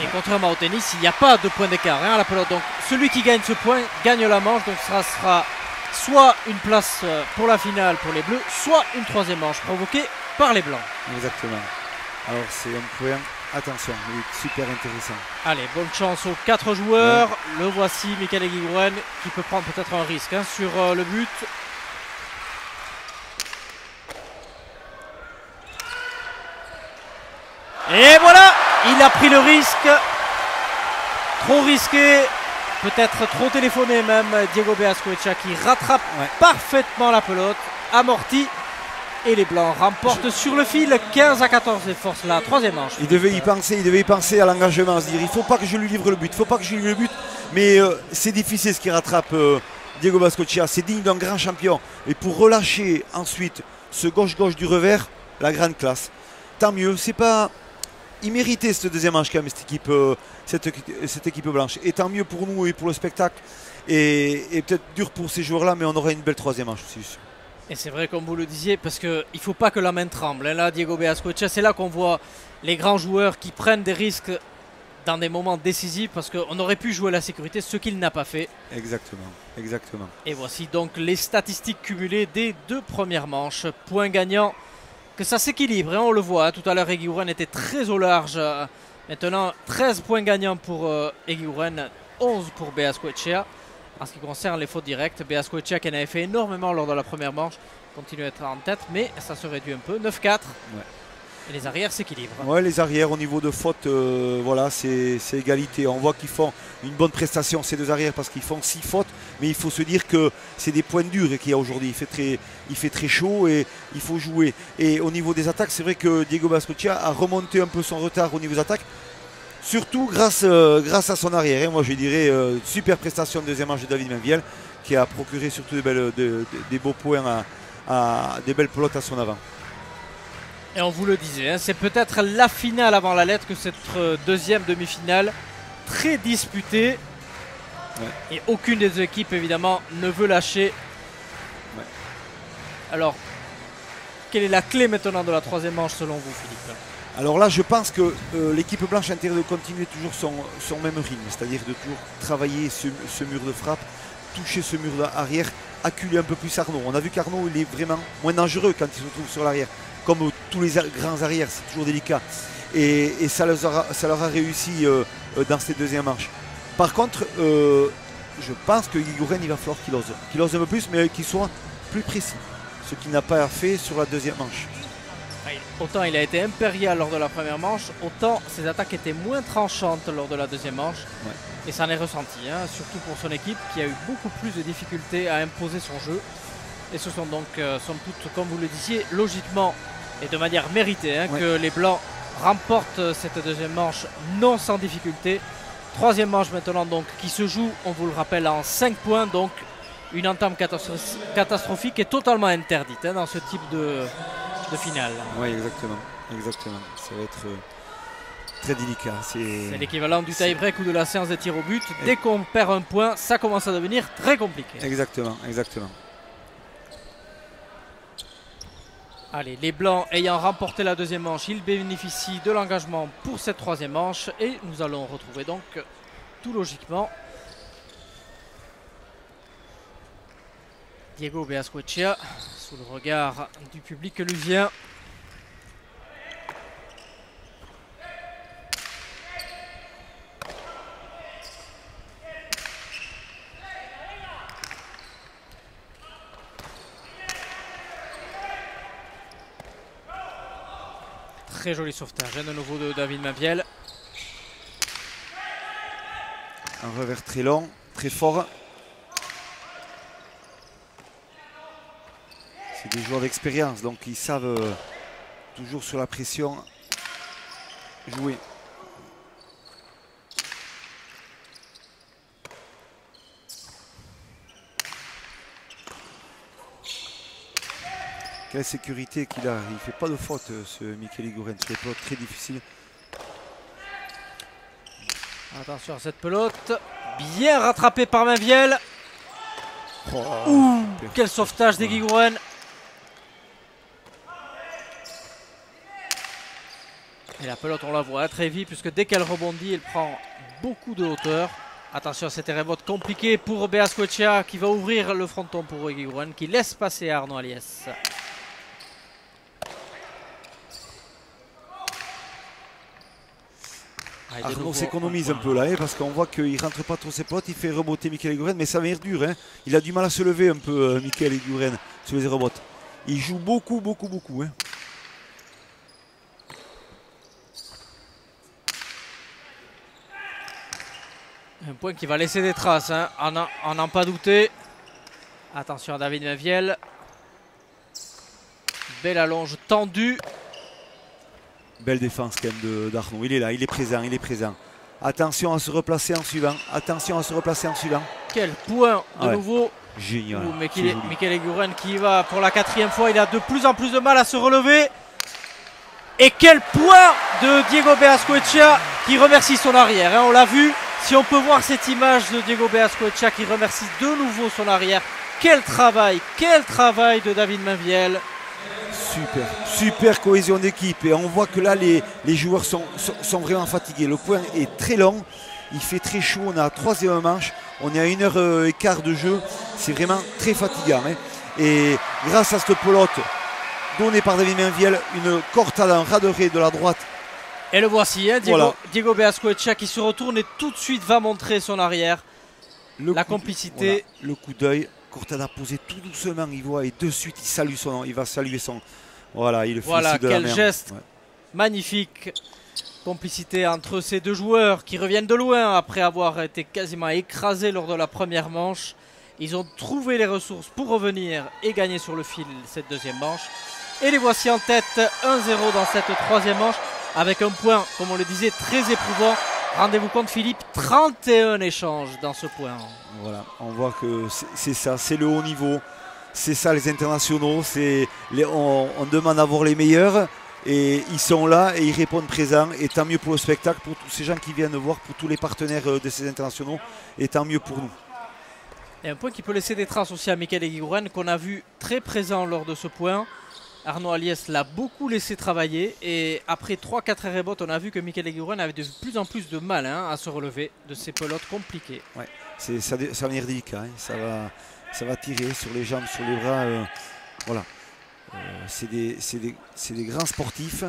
Et contrairement au tennis, il n'y a pas de point d'écart à la pelote. Donc celui qui gagne ce point gagne la manche. Donc ça sera soit une place pour la finale pour les Bleus, soit une troisième manche provoquée par les Blancs. Exactement. Alors c'est un point, attention, il est super intéressant. Allez, bonne chance aux 4 joueurs. Ouais. Le voici, Michael Higuren, qui peut prendre peut-être un risque sur le but. Et voilà, Il a pris le risque. Trop risqué. Peut-être trop téléphoné même. Diego Beazcoechea qui rattrape parfaitement la pelote. Amorti. Et les Blancs remportent sur le fil 15-14 et force la troisième manche. Il devait y penser à l'engagement, se dire il ne faut pas que je lui livre le but, il ne faut pas que je lui livre le but. Mais c'est difficile ce qui rattrape Diego Beazcoechea, c'est digne d'un grand champion. Et pour relâcher ensuite ce gauche-gauche du revers, la grande classe. Tant mieux, c'est pas... Il méritait cette deuxième manche quand même, cette équipe blanche. Et tant mieux pour nous et pour le spectacle. Et peut-être dur pour ces joueurs-là, mais on aura une belle troisième manche aussi. Et c'est vrai comme vous le disiez, parce qu'il ne faut pas que la main tremble. Là, Diego Beazcoechea, c'est là qu'on voit les grands joueurs qui prennent des risques dans des moments décisifs, parce qu'on aurait pu jouer la sécurité, ce qu'il n'a pas fait. Exactement, exactement. Et voici donc les statistiques cumulées des deux premières manches. Point gagnant, que ça s'équilibre, hein, on le voit. Hein, tout à l'heure, Eguiguren était très au large. Maintenant, 13 points gagnants pour Eguiguren, 11 pour Beazcoechea. En ce qui concerne les fautes directes, Beazcoechea qui en avait fait énormément lors de la première manche continue à être en tête, mais ça se réduit un peu, 9-4. Ouais. Et les arrières s'équilibrent. Ouais, les arrières au niveau de fautes, voilà, c'est égalité. On voit qu'ils font une bonne prestation ces deux arrières parce qu'ils font 6 fautes, mais il faut se dire que c'est des points durs qu'il y a aujourd'hui. Il fait très chaud et il faut jouer. Et au niveau des attaques, c'est vrai que Diego Beazcoechea a remonté un peu son retard au niveau des attaques. Surtout grâce à son arrière. Et moi je dirais super prestation de deuxième manche de David Mainviel qui a procuré surtout des beaux points, des belles pelotes à son avant. Et on vous le disait, hein, c'est peut-être la finale avant la lettre que cette deuxième demi-finale très disputée. Ouais. Et aucune des deux équipes évidemment ne veut lâcher. Ouais. Alors, quelle est la clé maintenant de la troisième manche selon vous, Philippe ? Alors là, je pense que l'équipe blanche a intérêt de continuer toujours son même rythme, c'est-à-dire de toujours travailler ce mur de frappe, toucher ce mur arrière, acculer un peu plus Arnaud. On a vu qu'Arnaud, il est vraiment moins dangereux quand il se trouve sur l'arrière. Comme tous les grands arrières, c'est toujours délicat. Et ça leur a réussi dans ces deuxièmes manches. Par contre, je pense que Eguiguren, il va falloir qu'il ose un peu plus, mais qu'il soit plus précis. Ce qu'il n'a pas fait sur la deuxième manche. Autant il a été impérial lors de la première manche, autant ses attaques étaient moins tranchantes lors de la deuxième manche. Ouais. Et ça en est ressenti, hein, surtout pour son équipe qui a eu beaucoup plus de difficultés à imposer son jeu. Et ce sont donc, somme toute, comme vous le disiez, logiquement et de manière méritée, hein, ouais, que les Blancs remportent cette deuxième manche non sans difficulté. Troisième manche maintenant donc qui se joue, on vous le rappelle, en 5 points. Donc une entame catastrophique et totalement interdite, hein, dans ce type de finale. Oui, exactement. Ça va être très délicat. C'est l'équivalent du tie-break ou de la séance de tir au but. Dès qu'on perd un point, ça commence à devenir très compliqué. Exactement. Allez, les Blancs ayant remporté la deuxième manche, ils bénéficient de l'engagement pour cette troisième manche. Et nous allons retrouver donc tout logiquement Diego Beazcoechea sous le regard du public lusien. Très joli sauvetage, hein, de nouveau de David Mainviel. Un revers très long, très fort. Des joueurs d'expérience, donc ils savent toujours sur la pression jouer. Quelle sécurité qu'il a, il ne fait pas de faute ce Mikel Eguiguren, c'est très difficile. Attention à cette pelote, bien rattrapé par Mainviel. Quel sauvetage d'Eguiguren. Et la pelote, on la voit très vite, puisque dès qu'elle rebondit, elle prend beaucoup de hauteur. Attention, c'était un vote compliqué pour Beazcoechea qui va ouvrir le fronton pour Eguiguren, qui laisse passer Arnaud Aliès. Arnaud s'économise un peu là, parce qu'on voit qu'il ne rentre pas trop ses potes, il fait reboter Mikel Eguiguren, mais ça va être dur. Hein. Il a du mal à se lever un peu, Mikel Eguiguren, sur les rebotes. Il joue beaucoup. Hein. Un point qui va laisser des traces, hein, en n'en pas douter. Attention à David Mainviel. Belle allonge tendue. Belle défense quand même d'Arnaud. Il est là, il est présent, il est présent. Attention à se replacer en suivant. Attention à se replacer en suivant. Quel point de nouveau. Génial. Michael Eguiguren qui va pour la 4e fois. Il a de plus en plus de mal à se relever. Et quel point de Diego Beazcoechea qui remercie son arrière. Hein, on l'a vu. Si on peut voir cette image de Diego Beazcoechea qui remercie de nouveau son arrière. Quel travail de David Mainviel. Super cohésion d'équipe. Et on voit que là, les joueurs sont vraiment fatigués. Le point est très long. Il fait très chaud. On a la 3e manche. On est à 1h15 de jeu. C'est vraiment très fatigant. Hein. Et grâce à cette pelote donnée par David Mainviel, une cortade en raderie de la droite. Et le voici, hein, Diego Beazcoechea qui se retourne et tout de suite va montrer son arrière. La complicité. Voilà, le coup d'œil. Cortada posé tout doucement, il voit et de suite il va saluer son. Voilà, il le fait. Voilà, quel geste magnifique. Complicité entre ces deux joueurs qui reviennent de loin après avoir été quasiment écrasés lors de la première manche. Ils ont trouvé les ressources pour revenir et gagner sur le fil cette 2e manche. Et les voici en tête 1-0 dans cette 3e manche avec un point, comme on le disait, très éprouvant. Rendez-vous compte Philippe, 31 échanges dans ce point. Voilà, on voit que c'est ça, c'est le haut niveau. C'est ça les internationaux, on demande à voir les meilleurs. Et ils sont là et ils répondent présents. Et tant mieux pour le spectacle, pour tous ces gens qui viennent voir, pour tous les partenaires de ces internationaux. Et tant mieux pour nous. Et un point qui peut laisser des traces aussi à Michael Eguiguren, qu'on a vu très présent lors de ce point. Arnaud Aliès l'a beaucoup laissé travailler. Et après 3-4 arrêts bottes, on a vu que Michael Eguiguren avait de plus en plus de mal à se relever de ces pelotes compliquées. Ouais, ça va venir délicat. Hein. Ça va tirer sur les jambes, sur les bras. Voilà. C'est des grands sportifs,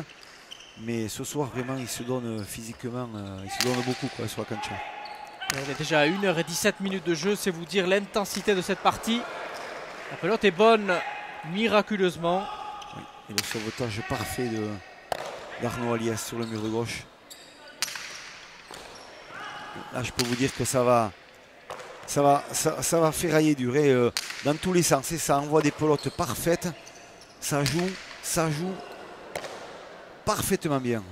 mais ce soir vraiment ils se donnent physiquement, ils se donnent beaucoup sur la cancha. On est déjà à 1h17 de jeu, c'est vous dire l'intensité de cette partie. La pelote est bonne, miraculeusement. Oui, et le sauvetage parfait d'Arnaud Aliès sur le mur de gauche. Là je peux vous dire que ça va ferrailler durer dans tous les sens. Et ça envoie des pelotes parfaites. Ça joue parfaitement bien.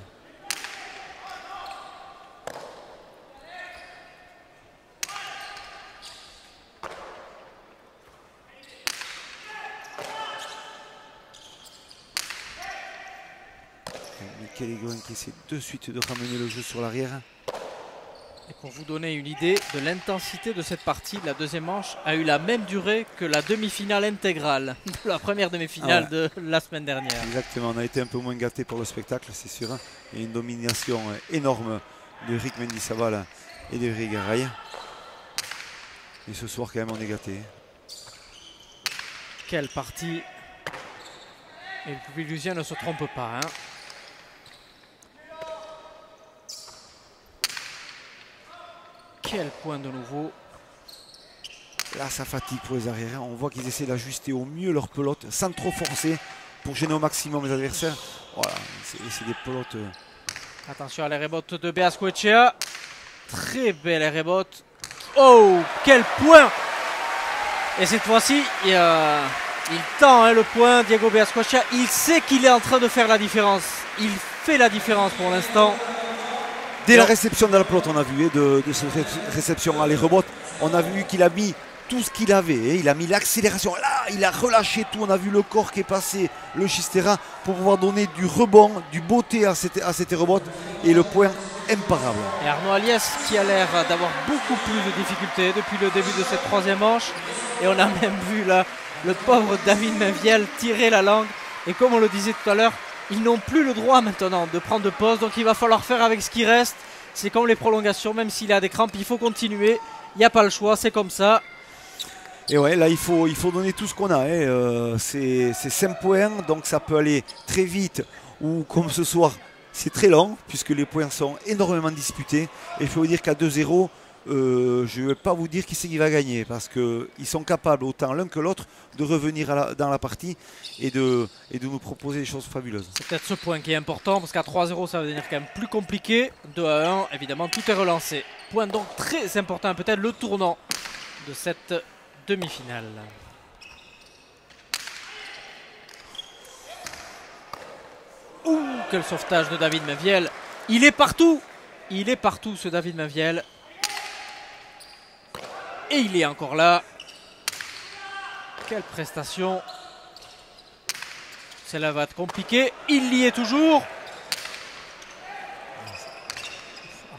Michael Eguiguren qui essaie de suite de ramener le jeu sur l'arrière. Et pour vous donner une idée de l'intensité de cette partie, la 2e manche a eu la même durée que la demi-finale intégrale de la première demi-finale de la semaine dernière. Exactement, on a été un peu moins gâtés pour le spectacle, c'est sûr. Il y a une domination énorme de Rick Mendizábal et de Eric Garay. Et ce soir quand même on est gâtés. Quelle partie. Et le public lusien ne se trompe pas. Quel point de nouveau. Là ça fatigue pour les arrières. On voit qu'ils essaient d'ajuster au mieux leur pelote sans trop forcer pour gêner au maximum les adversaires. Voilà, c'est des pelotes. Attention à l'arrêt botte de Beazcoechea. Très belle arrêt botte. Oh, quel point! Et cette fois-ci, il tend le point, Diego Beazcoechea. Il sait qu'il est en train de faire la différence. Il fait la différence pour l'instant. Dès la réception de la pelote, on a vu de cette réception à les rebotes, on a vu qu'il a mis tout ce qu'il avait. Il a mis l'accélération. Là, il a relâché tout. On a vu le corps qui est passé, le Chistera, pour pouvoir donner du rebond, du beauté à cette rebote. Et le point imparable. Et Arnaud Aliès qui a l'air d'avoir beaucoup plus de difficultés depuis le début de cette 3e manche. Et on a même vu là le pauvre David Mainviel tirer la langue. Et comme on le disait tout à l'heure, ils n'ont plus le droit maintenant de prendre de pause. Donc il va falloir faire avec ce qui reste. C'est comme les prolongations, même s'il a des crampes, il faut continuer. Il n'y a pas le choix, c'est comme ça. Et ouais, là il faut donner tout ce qu'on a. C'est 5 points, donc ça peut aller très vite. Ou comme ce soir, c'est très long, puisque les points sont énormément disputés. Et il faut dire qu'à 2-0, je ne vais pas vous dire qui c'est qui va gagner parce qu'ils sont capables, autant l'un que l'autre, de revenir dans la partie et de nous proposer des choses fabuleuses. C'est peut-être ce point qui est important parce qu'à 3-0, ça va devenir quand même plus compliqué. 2-1, évidemment, tout est relancé. Point donc très important, peut-être le tournant de cette demi-finale. Ouh, quel sauvetage de David Mainviel. Il est partout. Il est partout, ce David Mainviel. Et il est encore là. Quelle prestation. Celle-là va être compliquée. Il y est toujours.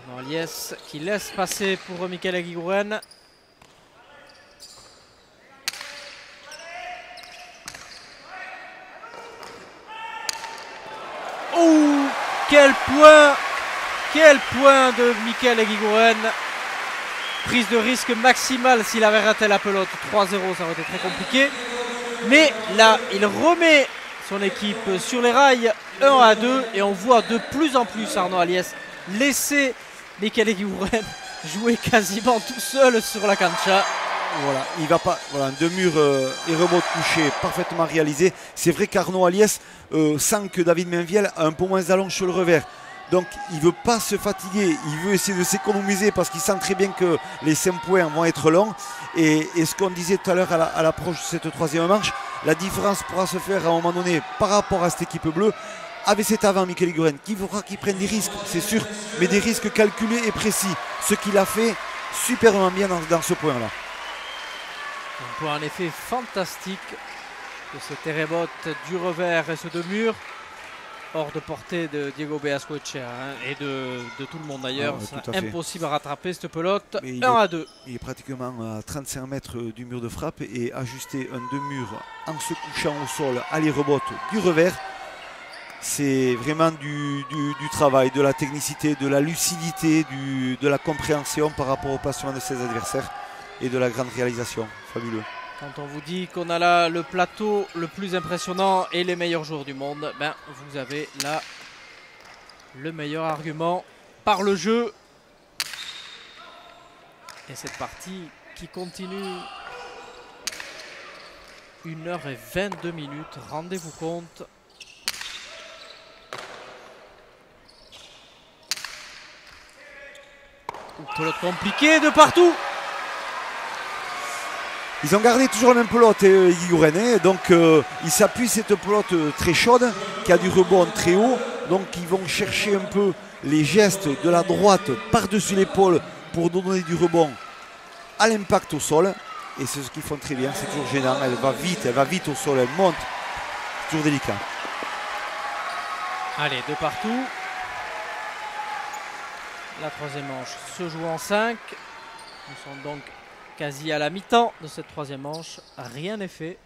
Arnaud Aliès qui laisse passer pour Michael Eguiguren. Oh, quel point de Michael Eguiguren. Prise de risque maximale s'il avait raté la pelote. 3-0, ça aurait été très compliqué. Mais là, il remet son équipe sur les rails 1-2. Et on voit de plus en plus Arnaud Aliès laisser Michael Eguiguren jouer quasiment tout seul sur la cancha. Voilà, il va pas. Voilà, un demi-mur et rebond couché parfaitement réalisé. C'est vrai qu'Arnaud Aliès sent que David Mainviel a un peu moins d'allonge sur le revers. Donc il ne veut pas se fatiguer, il veut essayer de s'économiser parce qu'il sent très bien que les 5 points vont être longs. Et ce qu'on disait tout à l'heure à l'approche de cette troisième manche, la différence pourra se faire à un moment donné par rapport à cette équipe bleue. Avec cet avant, Michael Eguiguren, qui faudra qu'il prenne des risques, c'est sûr, mais des risques calculés et précis. Ce qu'il a fait superbement bien dans ce point-là. Un point en effet fantastique de ce terremote du revers et ce de mur. Hors de portée de Diego Beascoechea et de tout le monde d'ailleurs. C'est impossible à rattraper cette pelote. 1-2. Il est pratiquement à 35 mètres du mur de frappe et ajuster un demi-mur en se couchant au sol à les rebottes du revers. C'est vraiment du travail, de la technicité, de la lucidité, de la compréhension par rapport au placement de ses adversaires et de la grande réalisation. Fabuleux. Quand on vous dit qu'on a là le plateau le plus impressionnant et les meilleurs joueurs du monde, ben vous avez là le meilleur argument par le jeu. Et cette partie qui continue 1h22, rendez-vous compte. Pelote compliquée de partout. Ils ont gardé toujours la même pelote, Eguiguren, donc ils s'appuient sur cette pelote très chaude qui a du rebond très haut. Donc ils vont chercher un peu les gestes de la droite par-dessus l'épaule pour donner du rebond à l'impact au sol. Et c'est ce qu'ils font très bien, c'est toujours gênant. Elle va vite au sol, elle monte. C'est toujours délicat. Allez, de partout. La troisième manche se joue en 5. Nous sommes donc quasi à la mi-temps de cette troisième manche. Rien n'est fait.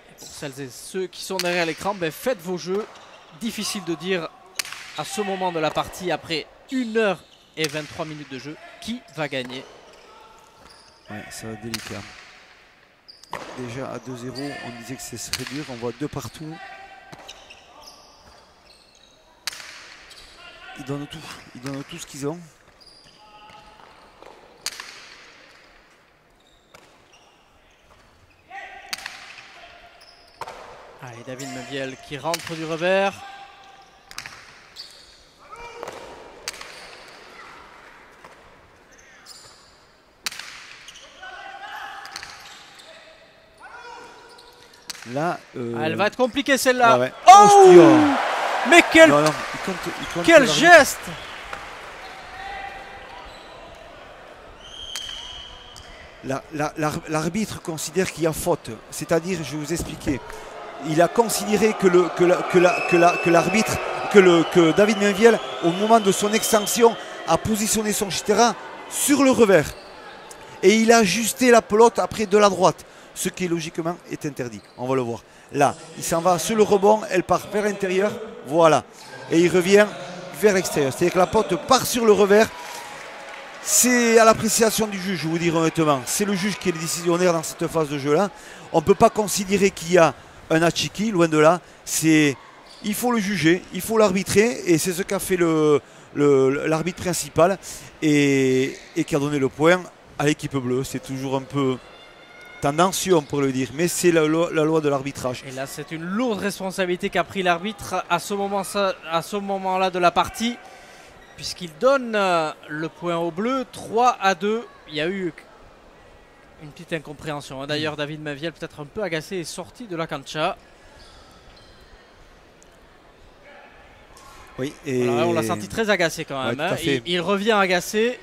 Et pour celles et ceux qui sont derrière l'écran, ben faites vos jeux. Difficile de dire à ce moment de la partie, après 1h23 de jeu, qui va gagner. Ouais, ça va être délicat. Déjà à 2-0, on disait que ce serait dur. On voit 2 partout. Ils donnent tout ce qu'ils ont. Allez, David Mainviel qui rentre du revers. Là, elle va être compliquée celle-là. Ah ouais. Oh, mais quel, non, quel geste! L'arbitre considère qu'il y a faute. C'est-à-dire, je vais vous expliquer. Il a considéré que David Mainviel, au moment de son extension, a positionné son Chitera sur le revers. Et il a ajusté la pelote après de la droite. Ce qui logiquement est interdit. On va le voir. Là, il s'en va sur le rebond, elle part vers l'intérieur. Voilà. Et il revient vers l'extérieur. C'est-à-dire que la pelote part sur le revers. C'est à l'appréciation du juge, je vous dire honnêtement. C'est le juge qui est le décisionnaire dans cette phase de jeu-là. On ne peut pas considérer qu'il y a un hachiki, loin de là. Il faut le juger, il faut l'arbitrer. Et c'est ce qu'a fait le l'arbitre principal et qui a donné le point à l'équipe bleue. C'est toujours un peu tendancieux, on pourrait le dire, mais c'est la loi de l'arbitrage. Et là, c'est une lourde responsabilité qu'a pris l'arbitre à ce moment-là de la partie, puisqu'il donne le point au bleu, 3-2. Il y a eu une petite incompréhension. D'ailleurs, David Mainviel, peut-être un peu agacé, est sorti de la cancha. Oui, et voilà, on l'a senti très agacé quand même. Ouais, il revient agacé.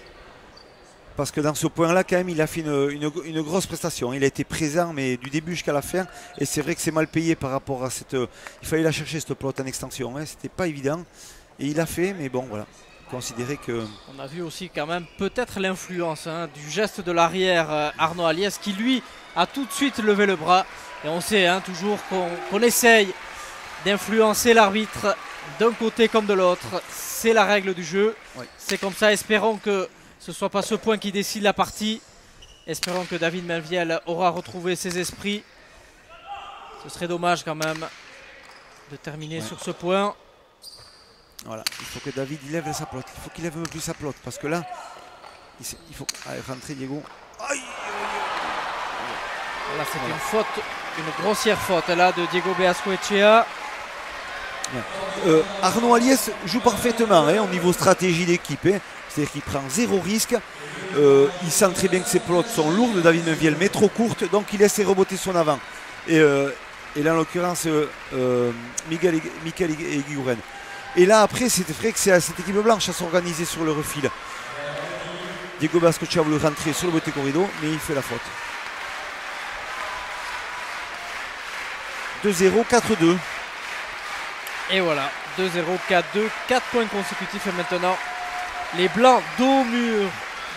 Parce que dans ce point-là, quand même, il a fait une grosse prestation. Il a été présent, mais du début jusqu'à la fin. Et c'est vrai que c'est mal payé par rapport à cette... Il fallait la chercher, cette pelote en extension. Hein. C'était pas évident. Et il a fait, mais bon, voilà. Considérer que... On a vu aussi quand même peut-être l'influence du geste de l'arrière Arnaud Aliès, qui lui a tout de suite levé le bras. Et on sait toujours qu'on essaye d'influencer l'arbitre d'un côté comme de l'autre. C'est la règle du jeu. Oui. C'est comme ça. Espérons que ce ne soit pas ce point qui décide la partie. Espérons que David Mainviel aura retrouvé ses esprits. Ce serait dommage quand même de terminer sur ce point. Voilà, il faut que David il lève sa pelote. Il faut qu'il lève un peu plus sa pelote parce que là, il faut rentrer Diego. Aïe. Là, c'est une faute, une grossière faute là de Diego Beazcoechea. Arnaud Aliès joue parfaitement au niveau stratégie d'équipe. C'est-à-dire qu'il prend zéro risque. Il sent très bien que ses pelotes sont lourdes, David Mainviel, mais trop courtes. Donc il laisse reboter son avant. Et là, en l'occurrence, Michael Eguiguren. Et là, après, c'est vrai que c'est à cette équipe blanche à s'organiser sur le refil. Diego Beazcoechea voulait rentrer sur le beauté corrido, mais il fait la faute. 2-0, 4-2. Et voilà, 2-0, 4-2, 4 points consécutifs. Et maintenant, les Blancs dos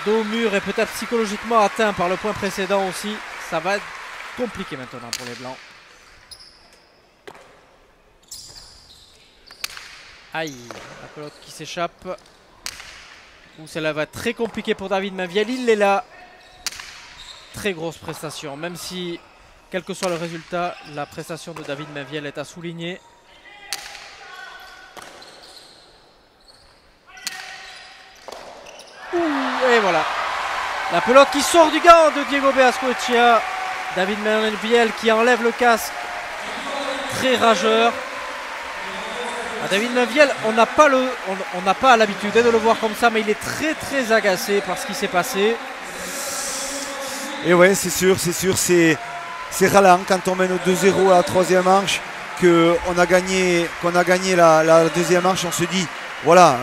au mur et peut-être psychologiquement atteints par le point précédent aussi. Ça va être compliqué maintenant pour les Blancs. Aïe, la pelote qui s'échappe. Celle-là va être très compliquée pour David Mainviel. Il est là. Très grosse prestation. Même si, quel que soit le résultat, la prestation de David Mainviel est à souligner. Et voilà. La pelote qui sort du gant de Diego Beazcoechea. David Mainviel qui enlève le casque. Très rageur. David Mainviel, on n'a pas l'habitude de le voir comme ça, mais il est très agacé par ce qui s'est passé. Et ouais, c'est sûr, c'est ralent quand on mène 2-0 à la troisième manche, qu'on a gagné la deuxième manche, on se dit, voilà,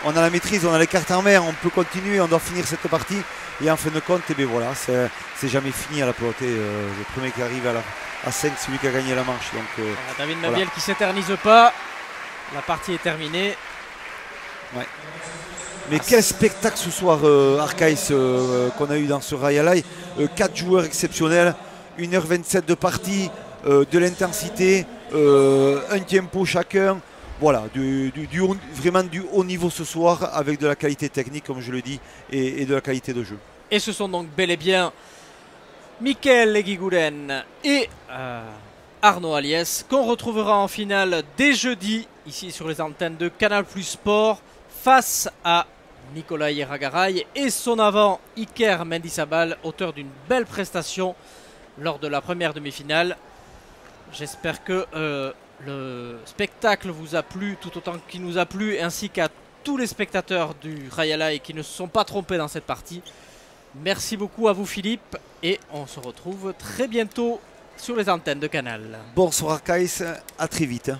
on a la maîtrise, on a les cartes en main, on peut continuer, on doit finir cette partie. Et en fin de compte, eh bien voilà, c'est jamais fini à la pelote. Le premier qui arrive à 5, c'est lui qui a gagné la manche. Donc, voilà, David Mainviel qui ne s'éternise pas. La partie est terminée. Ouais. Mais quel spectacle ce soir, Arcaïs, qu'on a eu dans ce Rayalay. 4 joueurs exceptionnels, 1h27 de partie, de l'intensité, un tempo chacun. Voilà, vraiment du haut niveau ce soir, avec de la qualité technique, comme je le dis, et de la qualité de jeu. Et ce sont donc bel et bien Michael Eguiguren et Arnaud Aliès qu'on retrouvera en finale dès jeudi, ici sur les antennes de Canal+ Sport, face à Nicolas Iragaray et son avant Iker Mendizabal, auteur d'une belle prestation lors de la première demi-finale. J'espère que le spectacle vous a plu tout autant qu'il nous a plu, ainsi qu'à tous les spectateurs du Rayalay qui ne se sont pas trompés dans cette partie. Merci beaucoup à vous Philippe et on se retrouve très bientôt sur les antennes de Canal. Bonsoir Arcaïs, à très vite.